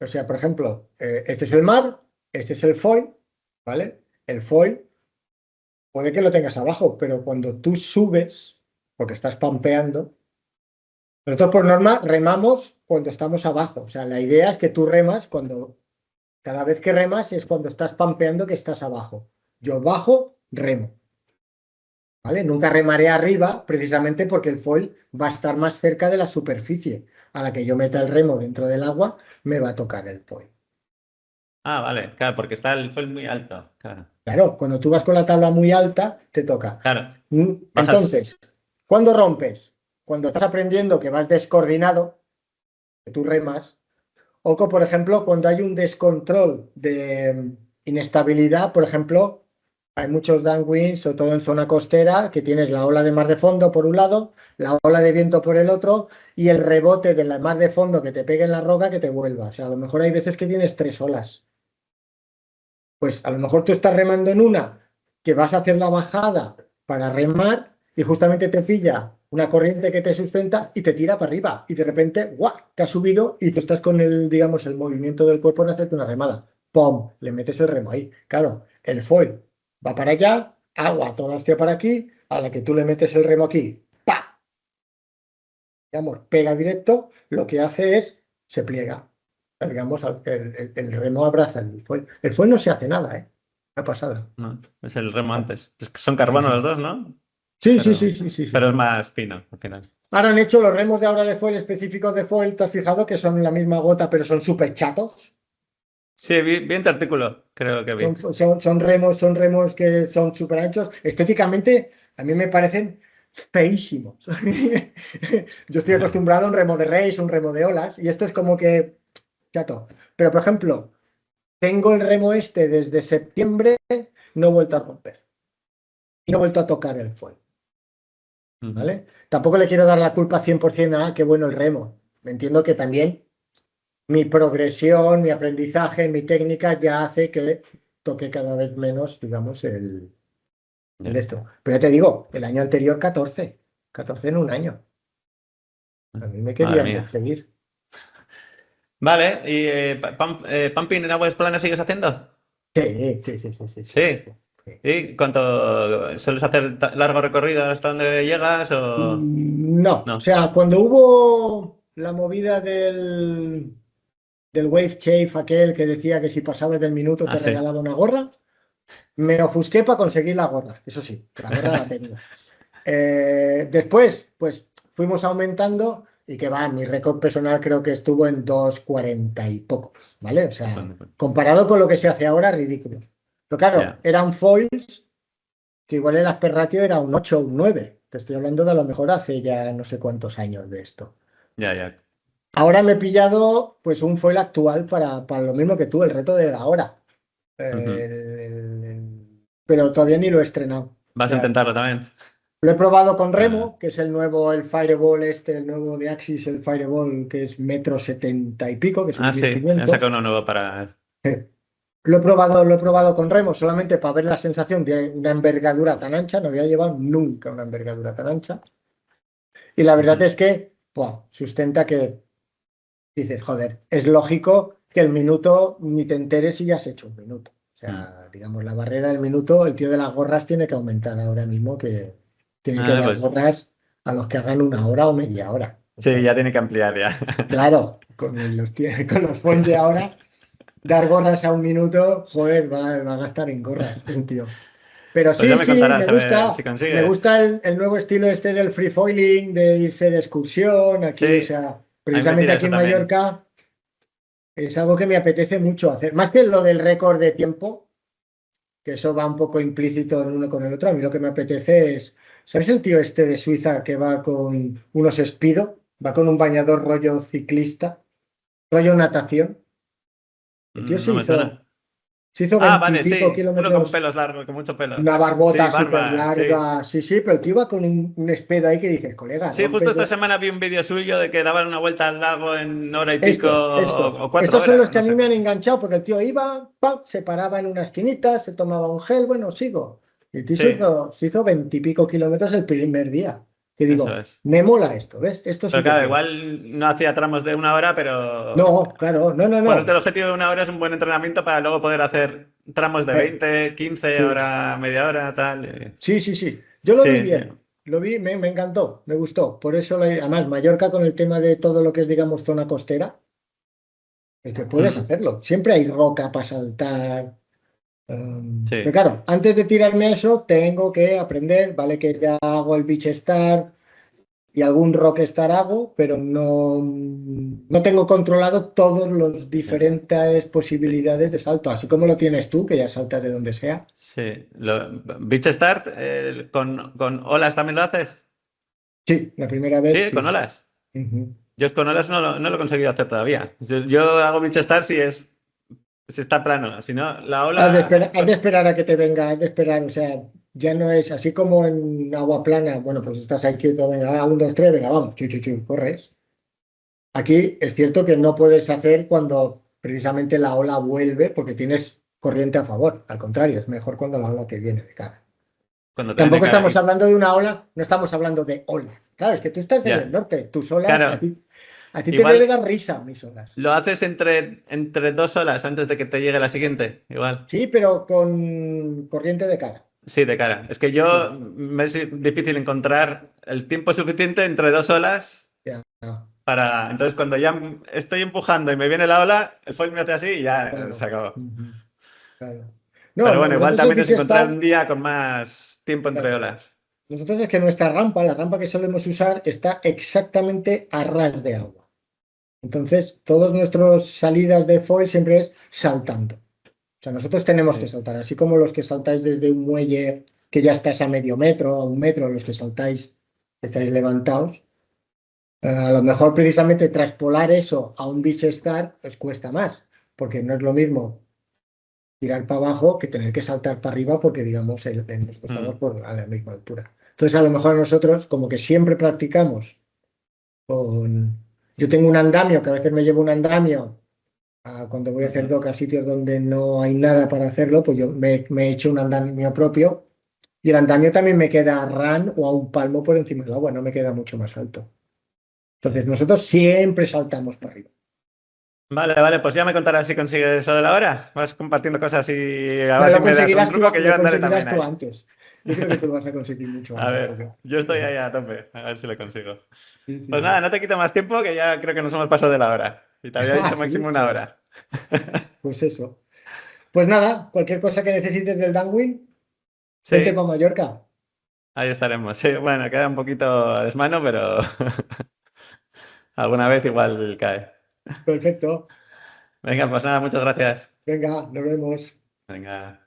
S2: O sea, por ejemplo, este es el mar, este es el foil, ¿vale? El foil puede que lo tengas abajo, pero cuando tú subes, porque estás pampeando, nosotros por norma remamos cuando estamos abajo. O sea, la idea es que tú remas cuando, cada vez que remas es cuando estás pampeando que estás abajo. Yo bajo, remo, ¿vale? Nunca remaré arriba precisamente porque el foil va a estar más cerca de la superficie. A la que yo meta el remo dentro del agua, me va a tocar el foil.
S1: Ah, vale, claro, porque está el foil muy alto. Claro,
S2: Claro, cuando tú vas con la tabla muy alta, te toca.
S1: claro, bajas.
S2: Entonces, ¿cuándo rompes? Cuando estás aprendiendo que vas descoordinado, que tú remas, o por ejemplo, cuando hay un descontrol de inestabilidad, por ejemplo, hay muchos downwinds, sobre todo en zona costera, que tienes la ola de mar de fondo por un lado, la ola de viento por el otro, y el rebote de la mar de fondo que te pegue en la roca que te vuelva. O sea, a lo mejor hay veces que tienes 3 olas. Pues a lo mejor tú estás remando en una que vas a hacer la bajada para remar y justamente te pilla una corriente que te sustenta y te tira para arriba y de repente, ¡guau!, te has subido y tú estás con el, digamos, el movimiento del cuerpo en hacerte una remada. ¡Pum! Le metes el remo ahí. Claro, el foil va para allá, agua toda hostia para aquí, a la que tú le metes el remo aquí, ¡pa! Digamos, pega directo, lo que hace es, se pliega. Digamos, el remo abraza el foil. El foil no se hace nada, ¿eh? Ha pasado.
S1: ¿No? Es el remo
S2: Ah,
S1: antes. Es que son
S2: sí,
S1: carbono
S2: sí,
S1: los
S2: sí.
S1: dos, ¿no?
S2: Sí, sí, sí,
S1: Pero,
S2: sí, sí,
S1: pero
S2: sí.
S1: es más fino al final.
S2: Ahora han hecho los remos de ahora de foil específicos de foil, ¿te has fijado que son la misma gota, pero son súper chatos?
S1: Sí, vi en tu artículo, creo que vi.
S2: Son remos que son súper anchos. Estéticamente, a mí me parecen feísimos. Yo estoy acostumbrado a un remo de race, un remo de olas, y esto es como que chato. Pero, por ejemplo, tengo el remo este desde septiembre, no he vuelto a romper. Y no he vuelto a tocar el foil.
S1: Ujú.
S2: ¿Vale? Tampoco le quiero dar la culpa 100% a qué bueno el remo. Me entiendo que también mi progresión, mi aprendizaje, mi técnica ya hace que toque cada vez menos, digamos, el de
S1: Ya.
S2: esto. Pero ya te digo, el año anterior 14. 14 en un año. A mí me
S1: Madre
S2: querían
S1: mía.
S2: despedir.
S1: Vale, ¿y pumping en aguas planas sigues haciendo?
S2: Sí, sí, sí, sí, sí, sí,
S1: Sí.
S2: sí, sí.
S1: ¿Y cuánto sueles hacer largo recorrido hasta donde llegas o
S2: No, o
S1: no?
S2: sea, cuando hubo la movida del Wave Chafe aquel que decía que si pasabas del minuto
S1: Ah,
S2: te
S1: sí.
S2: regalaba una gorra, me ofusqué para conseguir la gorra, eso sí, la gorra la tengo. Después, pues fuimos aumentando y que va, mi récord personal creo que estuvo en 2:40 y poco, ¿vale? O sea, comparado con lo que se hace ahora, ridículo. Pero claro,
S1: Ya,
S2: eran foils que igual el Asper Ratio era un 8 o un 9. Te estoy hablando de a lo mejor hace ya no sé cuántos años de esto.
S1: ya, ya.
S2: Ahora me he pillado pues un foil actual para lo mismo que tú, el reto de ahora.
S1: Ujú.
S2: Pero todavía ni lo he estrenado. O
S1: ¿Vas a
S2: sea,
S1: intentarlo también?
S2: lo he probado con
S1: Ah,
S2: Remo, que es el nuevo, el Fireball este, el nuevo de Axis, el Fireball, que es 1,70 y pico, que es un
S1: sí, han
S2: 1500.
S1: sacado uno nuevo para...
S2: Lo he probado con Remo solamente para ver la sensación de una envergadura tan ancha. No había llevado nunca una envergadura tan ancha. Y la verdad
S1: Ujú.
S2: es que buah, sustenta que dices, joder, es lógico que el minuto ni te enteres si ya has hecho un minuto. O
S1: Mm.
S2: sea, digamos, la barrera del minuto, el tío de las gorras tiene que aumentar ahora mismo, que tienen que dar
S1: Pues
S2: gorras a los que hagan una hora o media hora. O
S1: sí,
S2: sea,
S1: ya tiene que ampliar ya.
S2: claro, con los foils de ahora, dar gorras a un minuto, joder, va a gastar en gorras el tío. Pero
S1: Pues ya
S2: sí,
S1: me
S2: sí, me
S1: contarás a ver si
S2: gusta. Me
S1: consigues.
S2: gusta el nuevo estilo este del free foiling, de irse de excursión aquí, o
S1: Sí,
S2: sea,
S1: a mí me
S2: precisamente
S1: tira
S2: aquí
S1: eso
S2: en
S1: también.
S2: Mallorca es algo que me apetece mucho hacer. Más que lo del récord de tiempo, que eso va un poco implícito en uno con el otro, a mí lo que me apetece es, ¿sabes el tío este de Suiza que va con unos Speedo? Va con un bañador rollo ciclista, rollo natación. El tío se
S1: No me
S2: hizo,
S1: suena.
S2: se hizo
S1: Ah,
S2: 20 y
S1: vale,
S2: pico
S1: sí. Uno con
S2: kilómetros.
S1: pelos largos, con mucho pelo.
S2: Una
S1: Sí,
S2: barbota súper
S1: barba, sí.
S2: larga, sí, sí, pero el tío iba con un espedo ahí que dices, colega,
S1: Sí, justo
S2: rompes
S1: esta
S2: dos.
S1: semana vi un vídeo suyo de que daban una vuelta al lago en hora y pico
S2: Estos.
S1: o 4
S2: Estos son los
S1: horas,
S2: que
S1: no
S2: a mí
S1: sé.
S2: me han enganchado porque el tío iba, ¡pam!, se paraba en una esquinita, se tomaba un gel, bueno, sigo. Y el tío se
S1: Sí,
S2: hizo, se hizo 20 y pico kilómetros el primer día. Que
S1: eso
S2: digo,
S1: es.
S2: me mola esto, ¿ves? Esto sí
S1: Pero
S2: que
S1: claro,
S2: quiero.
S1: igual no hacía tramos de una hora, pero
S2: No, claro, no, no,
S1: ponerte el
S2: no.
S1: objetivo de una hora es un buen entrenamiento para luego poder hacer tramos de
S2: Eh,
S1: 20, 15
S2: sí,
S1: hora, media hora, tal.
S2: sí, sí, sí. Yo lo vi
S1: Sí, sí.
S2: bien, lo vi, me encantó, me gustó. Por eso, además, Mallorca con el tema de todo lo que es, digamos, zona costera. Es que puedes
S1: Mm,
S2: hacerlo. Siempre hay roca para saltar. Pero
S1: sí.
S2: claro, antes de tirarme a eso, tengo que aprender, ¿vale? Que ya hago el Beach Star y algún Rockstar hago, pero no tengo controlado todos los
S1: Ya.
S2: diferentes
S1: Sí.
S2: posibilidades de salto, así como lo tienes tú, que ya saltas de donde sea.
S1: Sí. Beach Start, con olas también lo haces.
S2: Sí, la primera vez,
S1: Sí, con
S2: sí.
S1: olas.
S2: Ujú.
S1: Yo es con olas no lo he conseguido hacer todavía. Yo hago Beach Start si está plano. Si no, la ola.
S2: Has de esperar a que te venga, has de esperar, o sea, ya no es así como en agua plana, bueno, pues estás ahí quieto, venga, 1, 2, 3, venga, vamos, chu, chu, chu, corres. Aquí es cierto que no puedes hacer cuando precisamente la ola vuelve porque tienes corriente a favor. Al contrario, es mejor cuando la ola te viene de cara.
S1: Cuando te viene
S2: Tampoco
S1: cara.
S2: estamos hablando de una ola, no estamos hablando de ola. Claro, es que tú estás en el
S1: Ya.
S2: norte, tus olas, a
S1: Claro.
S2: ti, a ti te debe
S1: Igual
S2: dar risa mis olas.
S1: lo haces entre 2 olas antes de que te llegue la siguiente. Igual.
S2: Sí, pero con corriente de cara.
S1: Sí, de cara. Es que
S2: Sí,
S1: me es difícil encontrar el tiempo suficiente entre 2 olas
S2: ya,
S1: para. Entonces, cuando ya estoy empujando y me viene la ola, el foil me hace así y ya se
S2: claro.
S1: acabó.
S2: Ujú, claro. No,
S1: Pero
S2: no,
S1: bueno, igual
S2: nosotros el
S1: también es
S2: Beach
S1: encontrar un
S2: Star,
S1: día con más tiempo entre
S2: claro.
S1: olas.
S2: Nosotros es que nuestra rampa, la rampa que solemos usar, está exactamente a ras de agua. Entonces, todas nuestras salidas de foil siempre es saltando. O sea, nosotros tenemos que
S1: Sí.
S2: saltar, así como los que saltáis desde un muelle que ya estás a medio metro, a un metro, los que saltáis, estáis levantados. A lo mejor precisamente traspolar eso a un beach star os cuesta más, porque no es lo mismo tirar para abajo que tener que saltar para arriba, porque digamos, nosotros estamos
S1: Mm,
S2: a la misma altura. Entonces, a lo mejor nosotros, como que siempre practicamos con... Yo tengo un andamio, que a veces me llevo un andamio cuando voy a hacer
S1: ujú.
S2: dock a sitios donde no hay nada para hacerlo, pues yo me he hecho un andamio propio Y el andamio también me queda a ran o a un palmo por encima del agua, no me queda mucho más alto. Entonces nosotros siempre saltamos para arriba.
S1: Vale, vale, pues ya me contarás si consigues eso de la hora. Vas compartiendo cosas y a
S2: No,
S1: ver si me das un truco que yo
S2: lo
S1: andaré también
S2: conseguirás tú
S1: ahí.
S2: antes. Yo creo que tú lo vas a conseguir mucho
S1: A
S2: antes.
S1: ver, yo estoy ahí a tope, a ver si lo consigo.
S2: Sí, sí,
S1: Pues nada,
S2: sí.
S1: no te quito más tiempo, que ya creo que nos hemos pasado de la hora. Y te había
S2: Ah,
S1: dicho
S2: sí,
S1: máximo una
S2: joder.
S1: hora.
S2: Pues eso. Pues nada, cualquier cosa que necesites del Danwin, vente
S1: Sí,
S2: para Mallorca.
S1: ahí estaremos. Sí, bueno, queda un poquito a desmano, pero alguna vez igual cae.
S2: Perfecto.
S1: Venga, pues nada, muchas gracias.
S2: Venga, nos vemos.
S1: Venga.